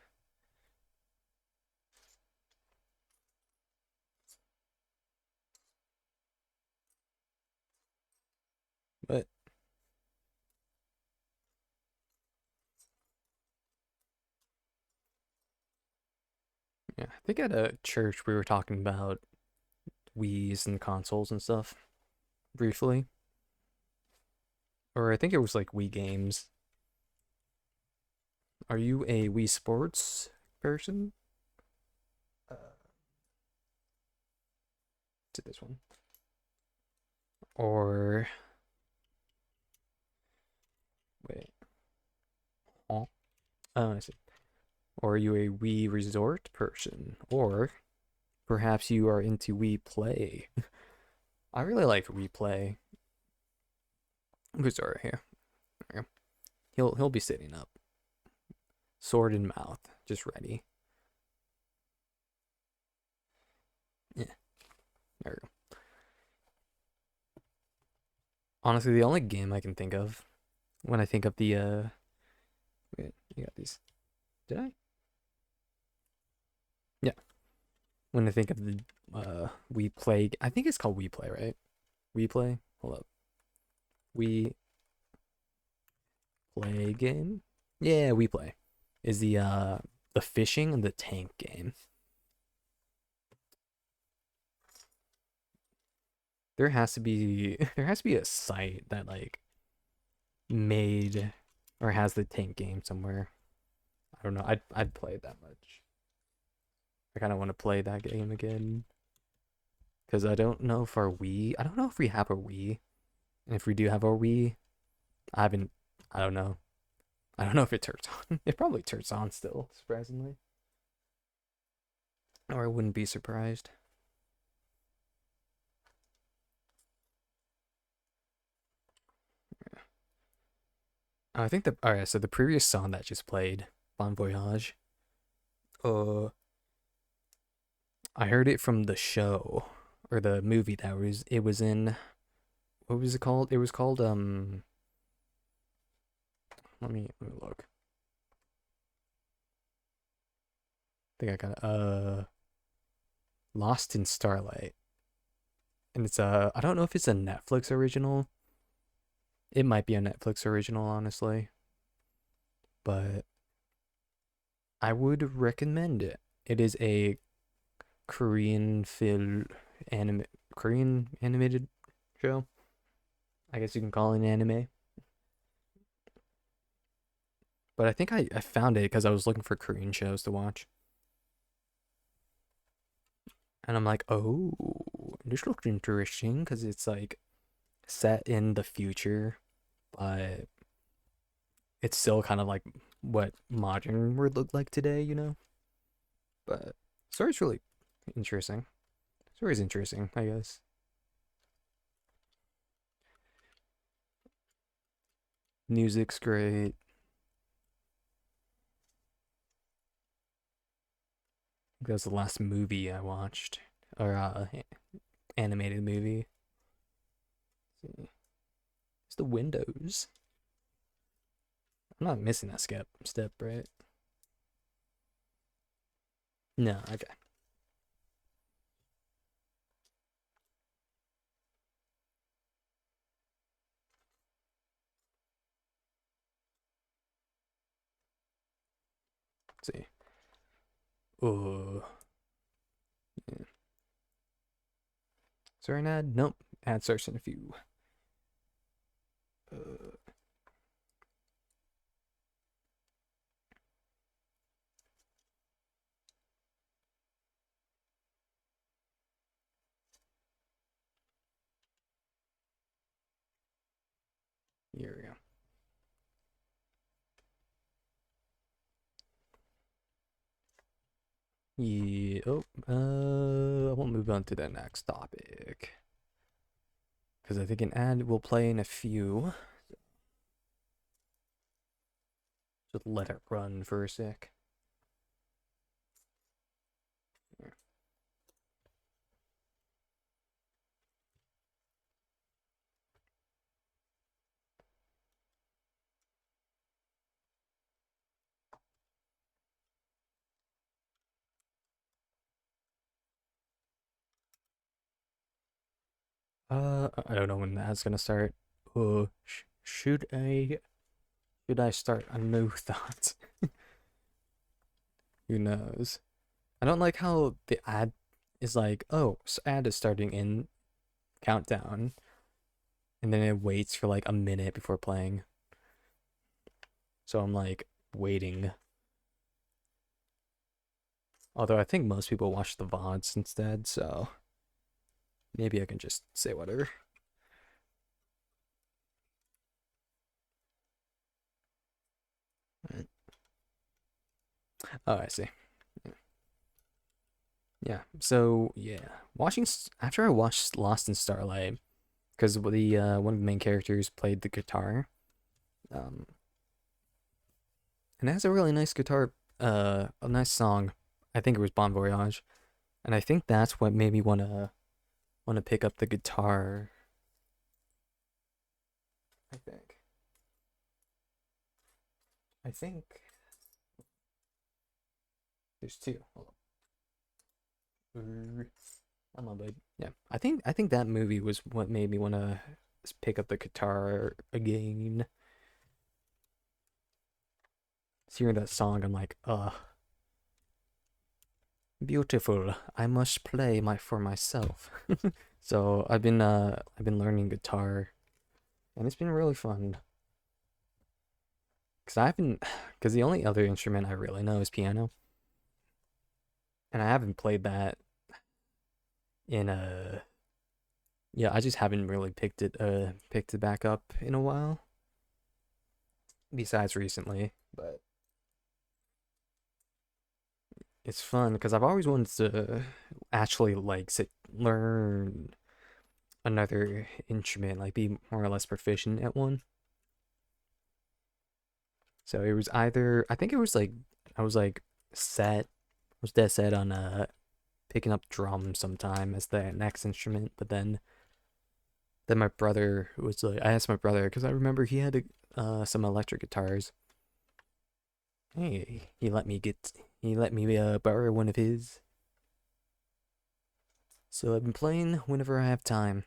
But yeah, I think at a church we were talking about Wii's and consoles and stuff briefly. Or I think it was like Wii games. Are you a Wii Sports person? Uh, to this one. Or wait. Oh, I see. Or are you a Wii Resort person? Or perhaps you are into Wii Play. I really like Wii Play. Who's right here? There. He'll be sitting up, sword in mouth, just ready. Yeah, there we go. Honestly, the only game I can think of when I think of the wait, you got these. Did I? Yeah. When I think of the Wii Play, I think it's called Wii Play, right? Wii Play. Hold up. Wii Play game. Yeah, Wii Play is the fishing and the tank game. There has to be a site that like made or has the tank game somewhere. I don't know. I'd play it that much. I kind of want to play that game again because I don't know if our Wii. I don't know if we have a Wii, and if we do have our Wii, I haven't. I don't know. I don't know if it turns on. It probably turns on still, surprisingly. Or I wouldn't be surprised. I think the all right. So the previous song that just played, Bon Voyage. Uh, I heard it from the show or the movie that was it was in. what was it called? It was called let me look. I think I got it. Lost in Starlight. And it's I don't know if it's a Netflix original. It might be a Netflix original, honestly. But I would recommend it. It is a Korean film anime Korean animated show. I guess you can call it an anime. But I think I found it because I was looking for Korean shows to watch. And I'm like, oh, this looks interesting because it's like set in the future, but it's still kind of like what modern would look like today, you know? But story's really interesting. Story's interesting, I guess. Music's great. That was the last movie I watched, or animated movie. It's the Windows. I'm not missing that step, right? No, okay. Let's see. Oh, yeah. Is there an ad? Nope. Ad starts in a few. Uh, Here we go. Yeah. Oh. I won't move on to the next topic because I think an ad will play in a few. Just let it run for a sec. I don't know when that's gonna start. Should I start a new thought? Who knows? I don't like how the ad is like, oh, ad is starting in countdown, and then it waits for like a minute before playing. So I'm like waiting. Although I think most people watch the VODs instead, so maybe I can just say whatever. Right. Oh, I see. Yeah. So yeah, after I watched Lost in Starlight, because the one of the main characters played the guitar, um, and it has a really nice guitar, a nice song. I think it was Bon Voyage, and I think that's what made me wanna pick up the guitar. I think. I think there's two. Hold on. I'm on, babe. Yeah, I think that movie was what made me wanna pick up the guitar again. Hearing that song, I'm like, beautiful. I must play my for myself. So I've been learning guitar, and it's been really fun. Cause I haven't, cause the only other instrument I really know is piano, and I haven't played that in a yeah. I just haven't really picked it back up in a while. Besides recently, but it's fun because I've always wanted to actually like learn another instrument, like be more or less proficient at one. So it was either I think it was like I was like set was dead set on picking up drums sometime as the next instrument, but then Then my brother was like, I asked my brother because I remember he had some electric guitars. Hey, he let me borrow one of his. So I've been playing whenever I have time.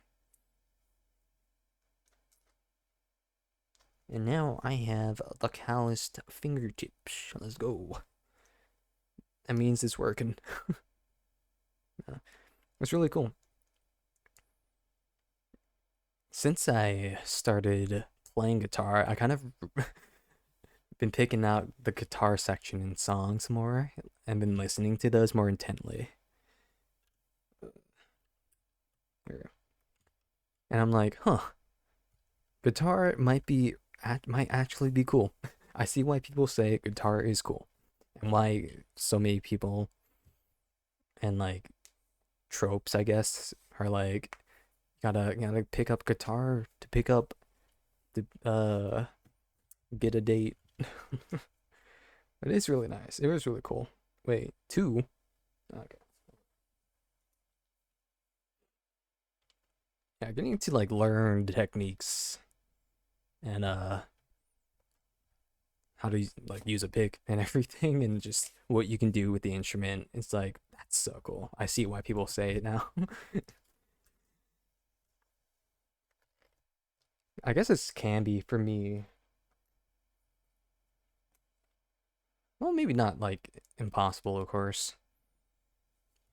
And now I have the calloused fingertips. Let's go. That means it's working. It's really cool. Since I started playing guitar, I kind of been picking out the guitar section in songs more and been listening to those more intently. And I'm like, huh, guitar might actually be cool. I see why people say guitar is cool and why so many people and like tropes, I guess, are like gotta pick up guitar to pick up the get a date. It is really nice. It was really cool. Wait, two? Okay. Yeah, getting to like learn techniques and how to like use a pick and everything and just what you can do with the instrument. It's like that's so cool. I see why people say it now. I guess it's can be for me. Well, maybe not like impossible, of course,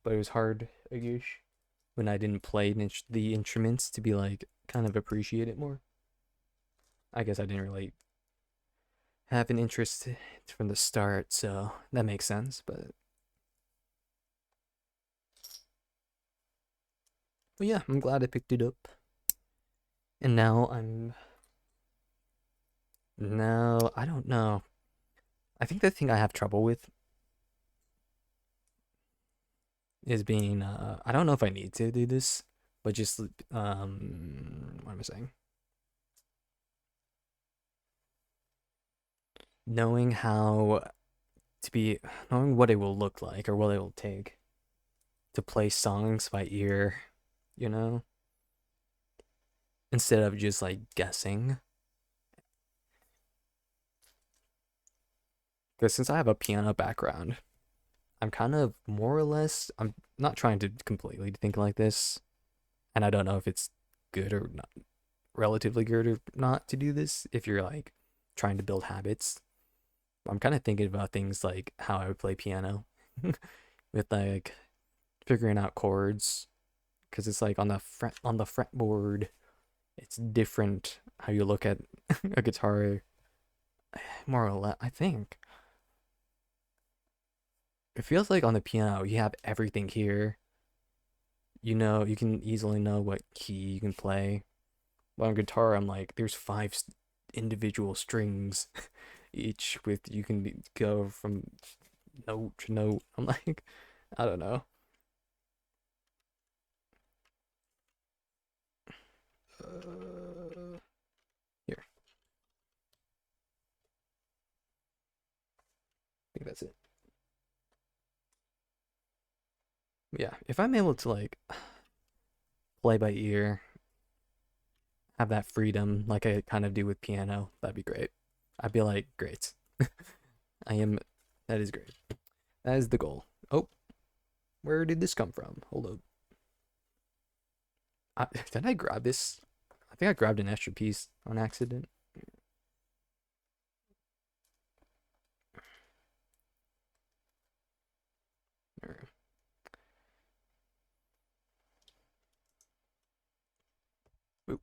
but it was hard, I guess, when I didn't play the instruments to be like kind of appreciate it more. I guess I didn't really have an interest from the start, so that makes sense. But yeah, I'm glad I picked it up. And now I don't know. I think the thing I have trouble with is being I don't know if I need to do this, but just what am I saying? Knowing how to be knowing what it will look like or what it will take to play songs by ear, you know, instead of just like guessing. Because since I have a piano background, I'm kind of more or less, I'm not trying to completely think like this, and I don't know if it's good or not, relatively good or not to do this if you're like trying to build habits. I'm kind of thinking about things like how I would play piano with like figuring out chords because it's like on the fretboard it's different how you look at a guitar more or less I think it feels like on the piano you have everything here, you know, you can easily know what key you can play. But on guitar I'm like there's individual strings each with you can go from note to note. I'm like I don't know. Here, I think that's it. Yeah, if I'm able to like play by ear, have that freedom like I kind of do with piano, that'd be great. I'd be like, great. I am. That is great. That is the goal. Oh, where did this come from? Hold up. Did I grab this? I think I grabbed an extra piece on accident. Oop.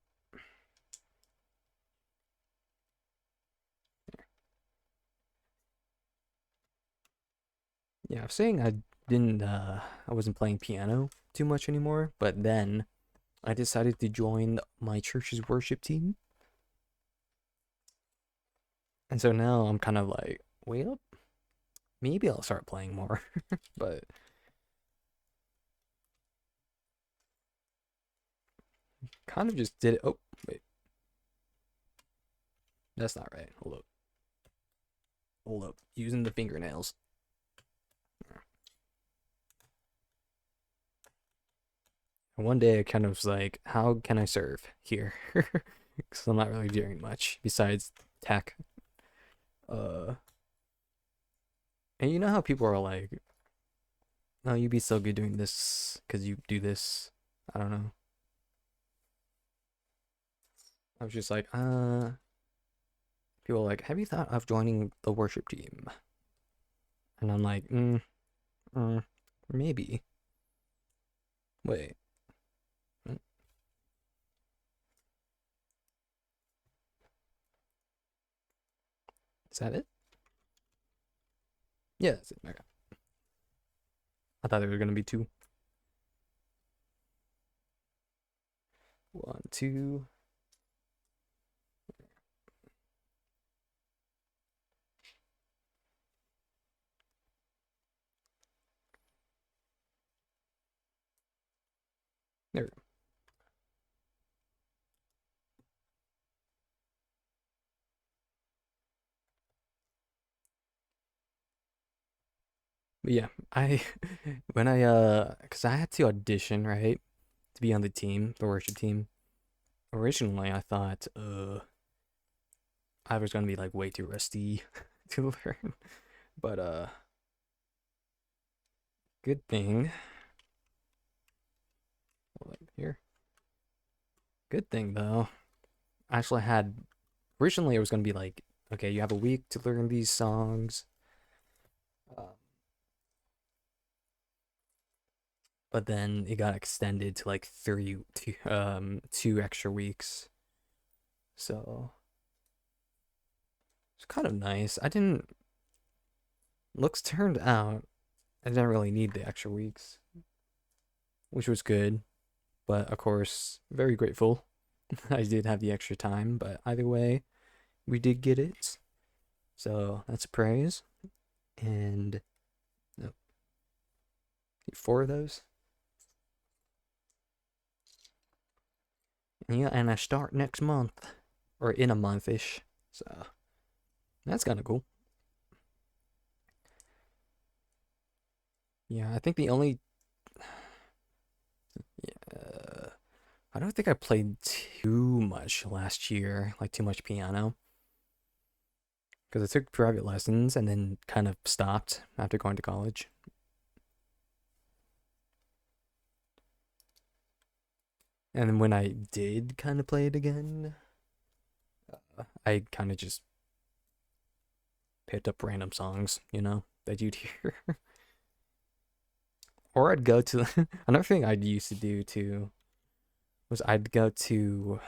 Yeah, I was saying I wasn't playing piano too much anymore, but then I decided to join my church's worship team. And so now I'm kind of like, wait up, maybe I'll start playing more. But kind of just did it. Oh, wait, that's not right. Hold up. Hold up. Using the fingernails. One day I kind of was like, how can I serve here? Because I'm not really doing much besides tech. Uh, and you know how people are like, "Oh, you'd be so good doing this because you do this." I don't know. I was just like, people are like, "Have you thought of joining the worship team?" And I'm like, mm, maybe. Wait, mm, is that it? Yeah, that's it. Okay. I thought there were gonna be two. One, two. There we go. But yeah, I when I cause I had to audition, right, to be on the team, the worship team. Originally, I thought I was gonna be like way too rusty to learn, but good thing. Hold up here. Good thing though. I actually had originally it was gonna be like, okay, you have a week to learn these songs, um, but then it got extended to like 2 extra weeks. So it's kind of nice. I didn't looks turned out. I didn't really need the extra weeks, which was good. But of course, very grateful I did have the extra time. But either way, we did get it. So that's praise. And no, 4 of those. Yeah, and I start next month. Or in a month-ish. So that's kind of cool. Yeah, I think the only. Yeah, I don't think I played too much last year, like too much piano. Because I took private lessons and then kind of stopped after going to college. And then when I did kind of play it again, I kind of just picked up random songs, that you'd hear. Or I'd go to another thing I'd used to do too was I'd go to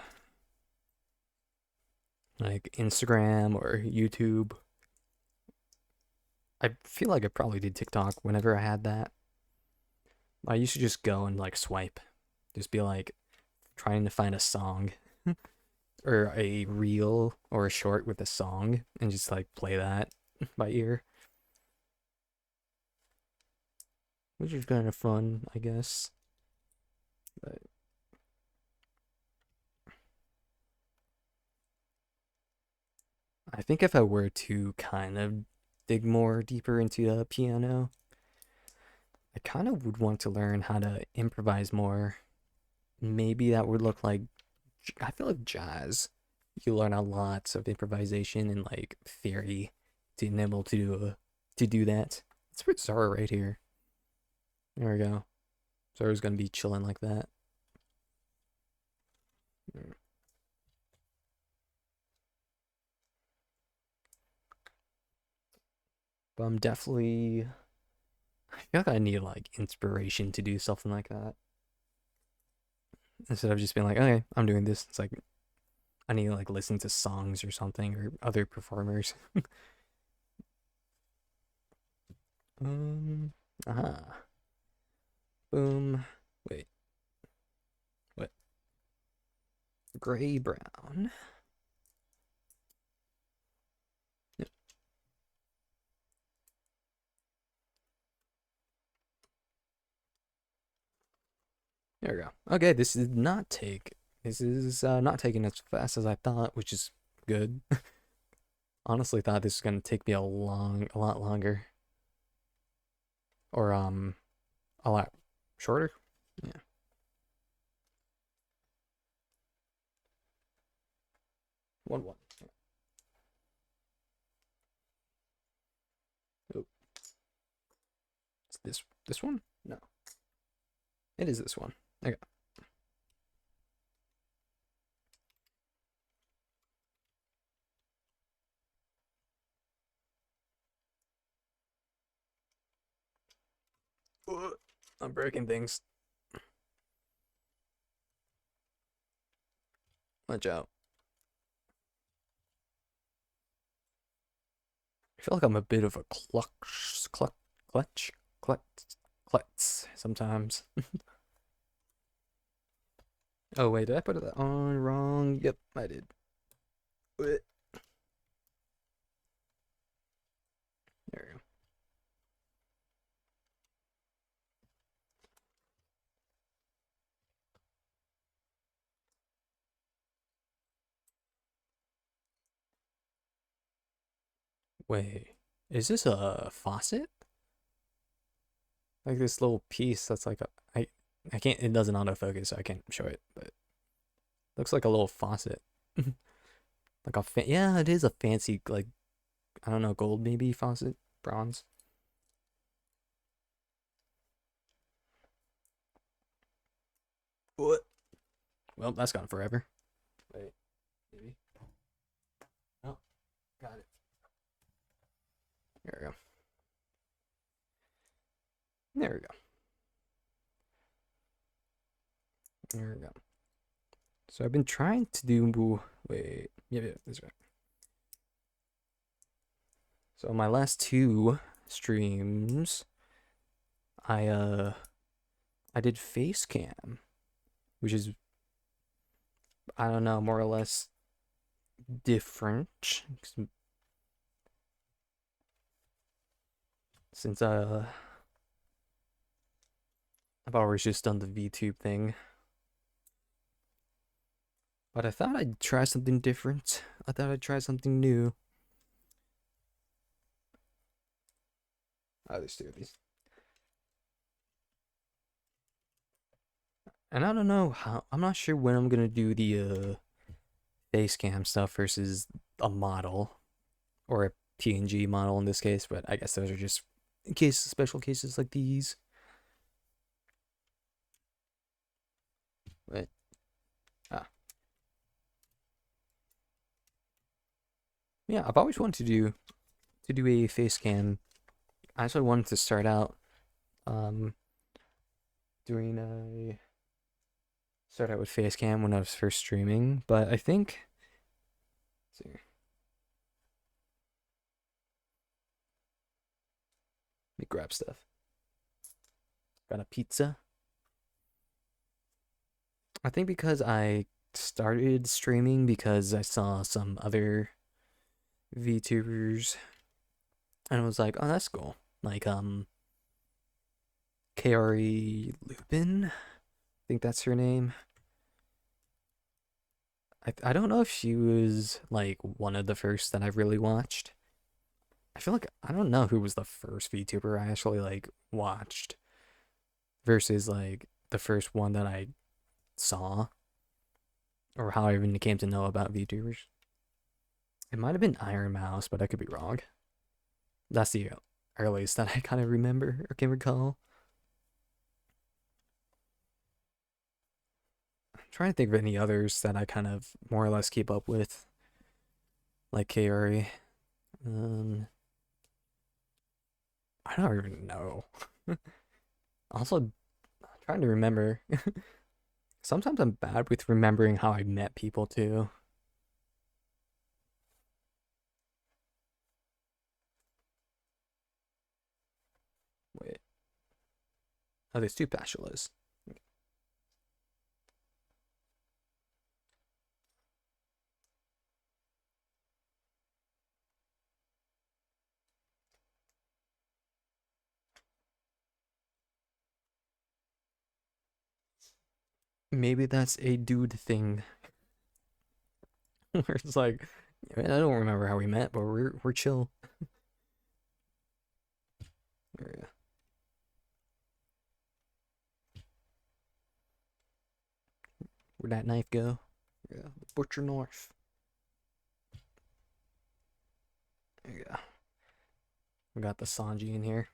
like Instagram or YouTube. I feel like I probably did TikTok whenever I had that. I used to just go and like swipe, just be like trying to find a song or a reel or a short with a song and just like play that by ear, which is kind of fun, I guess. But I think if I were to kind of dig more deeper into the piano, I kind of would want to learn how to improvise more. Maybe that would look like, I feel like jazz. You learn a lot of improvisation and like theory to be able to do that. It's with Zara right here. There we go. Zara's gonna be chilling like that. Mm. But I'm definitely. I feel like I need like inspiration to do something like that instead of just being like, okay, I'm doing this. It's like I need to like listen to songs or something or other performers. Um, ah, boom. Wait, what? Gray brown. Yep, there we go. Okay, this did not take. This is not taking as fast as I thought, which is good. Honestly, thought this was gonna take me a lot longer, or a lot shorter. Yeah. 1-1. Oh, it's this one? No. It is this one. Okay. I'm breaking things. Watch out. I feel like I'm a bit of a klutz sometimes. Oh wait, did I put it on wrong? Yep, I did. There we go. Wait, is this a faucet? Like this little piece that's like a I can't, it doesn't autofocus, so I can't show it, but looks like a little faucet. Like a yeah, it is a fancy, like, I don't know, gold maybe faucet, bronze. What? Well, that's gone forever. Wait, maybe. Oh, got it. There we go. There we go. There we go. So I've been trying to do. Wait, yeah, that's right. So my last two streams, I did face cam, which is, I don't know, more or less different since I've always just done the VTube thing. But I thought I'd try something different. I thought I'd try something new. Oh, there's two of these. And I don't know how, I'm not sure when I'm gonna do the face cam stuff versus a model or a PNG model in this case, but I guess those are just special cases like these. But ah, yeah, I've always wanted to do a face cam. I actually wanted to start out um doing a start out with face cam when I was first streaming, but I think let's see. Let me grab stuff. Got a pizza. I think because I started streaming because I saw some other VTubers and I was like, oh, that's cool. Like Kaori Lupin, I think that's her name. I don't know if she was like one of the first that I really watched. I feel like I don't know who was the first VTuber I actually like watched versus like the first one that I saw or how I even came to know about VTubers. It might have been Iron Mouse, but I could be wrong. That's the earliest that I kind of remember or can recall. I'm trying to think of any others that I kind of more or less keep up with, like Kaori. I don't even know. Also, trying to remember. Sometimes I'm bad with remembering how I met people too. Wait. Oh, there's two spatulas. Maybe that's a dude thing. Where it's like, I don't remember how we met, but we're chill. Yeah. Where'd that knife go? Yeah, the butcher knife. There you go. We got the Sanji in here.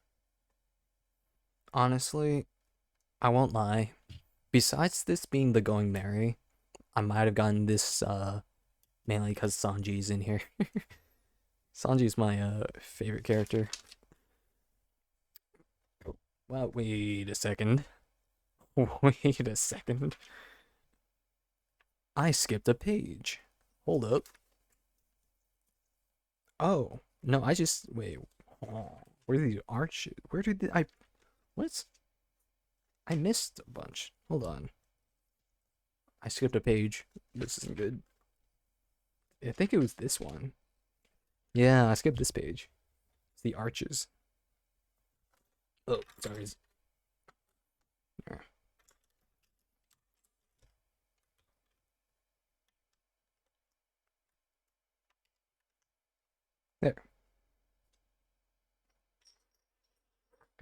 Honestly, I won't lie. Besides this being the Going Merry, I might have gotten this mainly because Sanji's in here. Sanji's my favorite character. Well, wait a second. Wait a second. I skipped a page. Hold up. Oh, no, I just wait. Oh, where did the arch? Where did I? What? I missed a bunch. Hold on. I skipped a page. This isn't good. I think it was this one. Yeah, I skipped this page. It's the arches. Oh, sorry. There.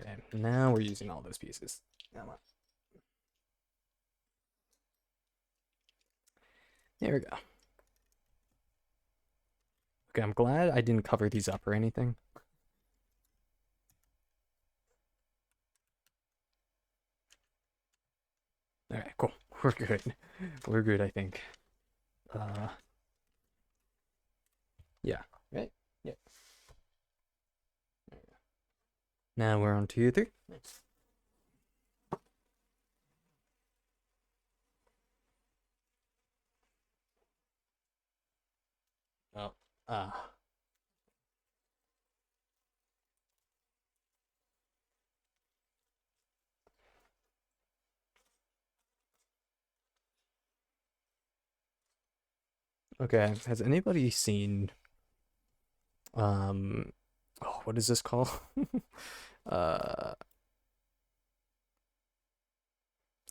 Okay, now we're using all those pieces. Come on. There we go. Okay, I'm glad I didn't cover these up or anything. Alright, cool. We're good. We're good, I think. Uh, yeah, right? Yeah. Now we're on 2, 3. Nice. Oh, okay. Has anybody seen oh, what is this called? uh,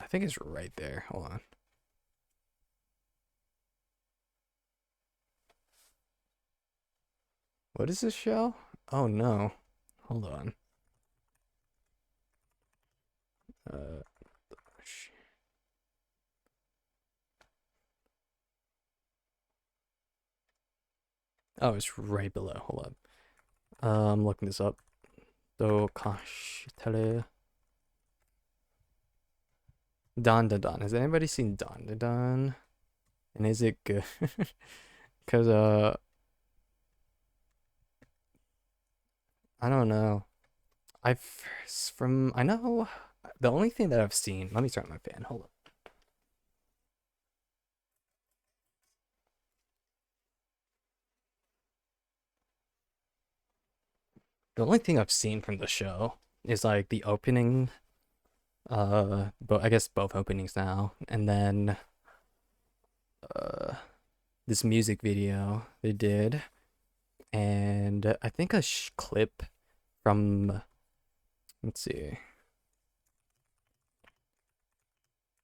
I think it's right there. Hold on. What is this show? Oh no. Hold on. Uh, oh, it's right below. Hold up. I'm looking this up. So, gosh, tele. Don Da Don. Has anybody seen Don Da Don? And is it good? Cause I don't know. I've from I know the only thing that I've seen. Let me turn on my fan. Hold up. The only thing I've seen from the show is like the opening. But I guess both openings now, and then uh this music video they did, and I think a clip from, let's see,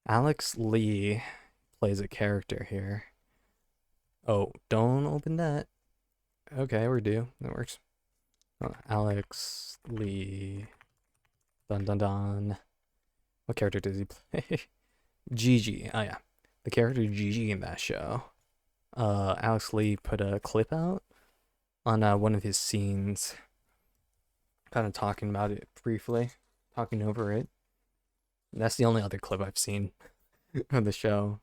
Alex Lee plays a character here. Oh, don't open that. Okay, we're due. That works. Oh, Alex Lee. Dun dun dun. What character does he play? Gigi. Oh yeah, the character Gigi in that show. Alex Lee put a clip out on one of his scenes, kind of talking about it briefly, talking over it. That's the only other clip I've seen of the show.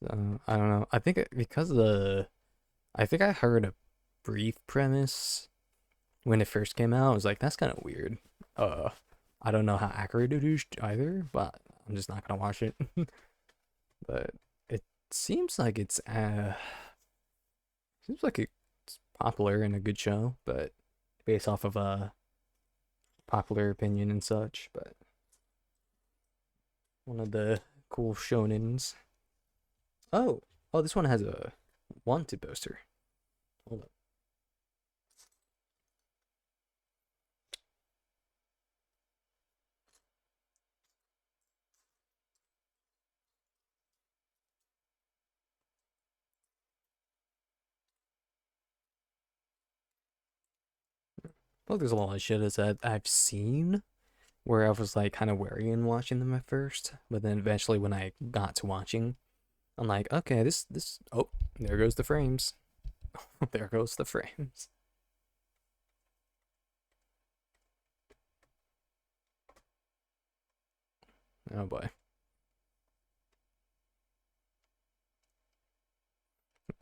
I don't know. I think because I think I heard a brief premise when it first came out. I was like, that's kind of weird. Uh, I don't know how accurate it is either, but I'm just not gonna watch it. But it seems like it's popular and a good show, but based off of a popular opinion and such. But one of the cool shonens. Oh, oh, this one has a wanted poster. Hold up. Well, there's a lot of shit that I've seen where I was like kind of wary in watching them at first, but then eventually when I got to watching, I'm like, okay, this oh, there goes the frames. There goes the frames. Oh boy.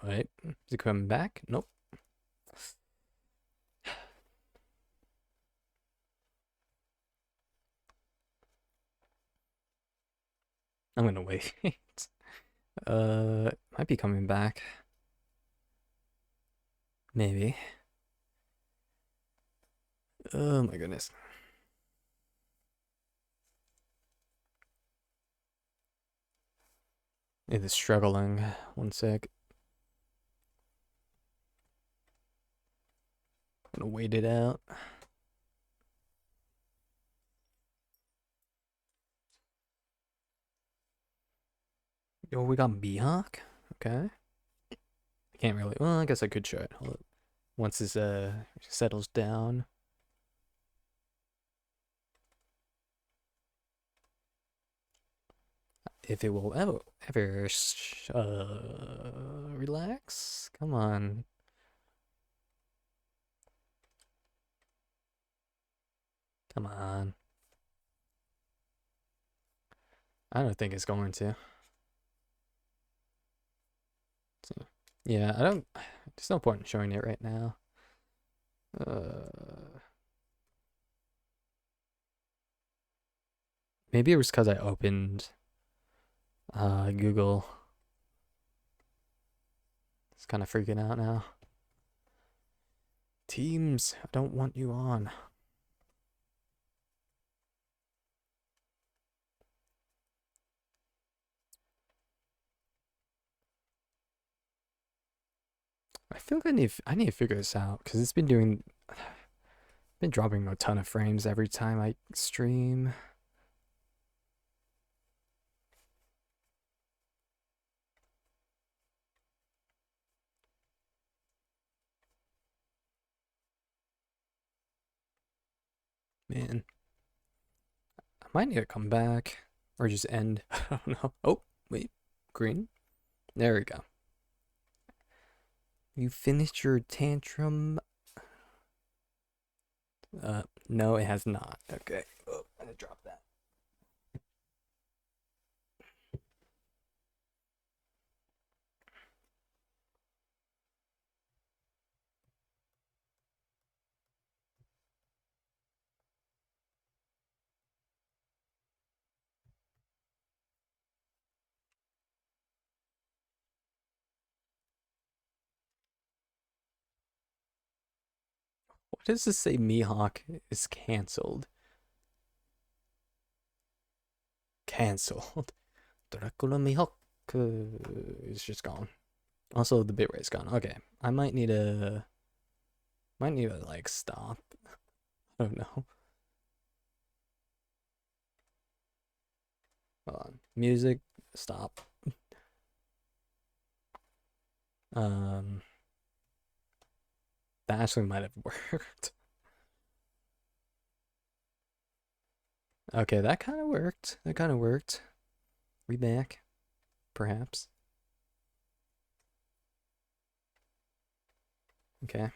Wait, is he coming back? Nope. I'm gonna wait. Might be coming back. Maybe. Oh my goodness. It is struggling. One sec. I'm gonna wait it out. Yo, we got Mihawk. Okay. I can't really. Well, I guess I could show it. Hold up. Once this settles down. If it will ever relax. Come on. Come on. I don't think it's going to. So, yeah, I don't. There's no point in showing it right now. Maybe it was because I opened Google. It's kind of freaking out now. Teams, I don't want you on. I feel like I need to figure this out because it's been dropping a ton of frames every time I stream. Man, I might need to come back or just end. I don't know. Oh, wait, green. There we go. You finished your tantrum? No, it has not. Okay. Oh, I'm gonna drop that. What does this say? Mihawk is canceled. Canceled. Dracula Mihawk is just gone. Also, the bitrate's gone. Okay, I might need to like stop. I don't know. Hold on. Music, stop. Um, that actually might have worked. Okay, that kind of worked. That kind of worked. We back, perhaps. Okay.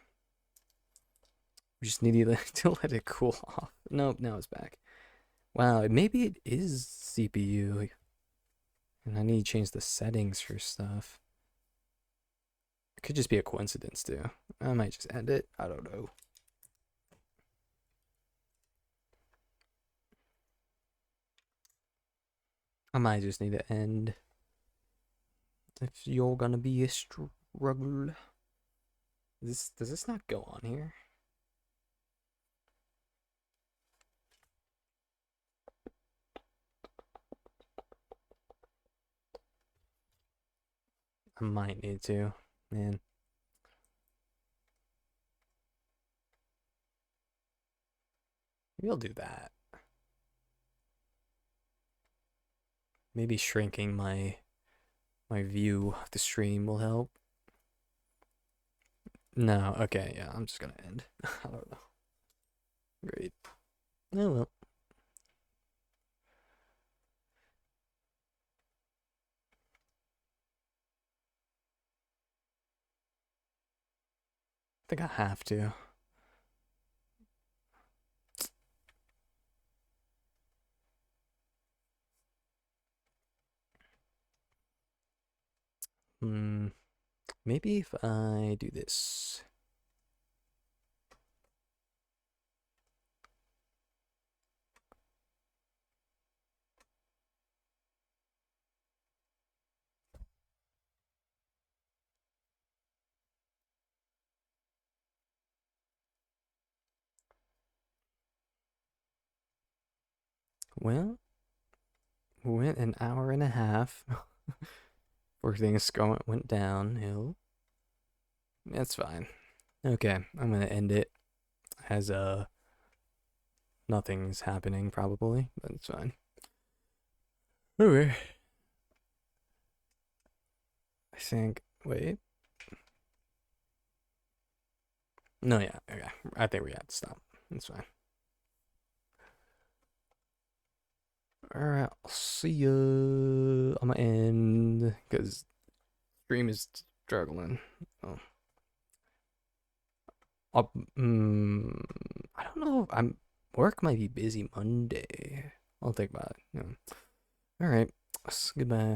We just need to let it cool off. Nope, now it's back. Wow, maybe it is CPU. And I need to change the settings for stuff. It could just be a coincidence, too. I might just end it. I don't know. I might just need to end. If you're gonna be a struggle. Does this not go on here? I might need to, man. Maybe I'll do that. Maybe shrinking my view of the stream will help. No, okay, yeah, I'm just gonna end. I don't know. Great. Oh well. I think I have to. Maybe if I do this. Well, went an hour and a half before things went downhill. That's fine. Okay, I'm gonna end it as nothing's happening probably, but it's fine. Okay. I think wait. No, yeah, okay. I think we have to stop. It's fine. Alright, I'll see ya on my end because stream is struggling. Oh. I'll, I don't know. I'm work might be busy Monday. I'll think about it. Yeah. All right. Goodbye.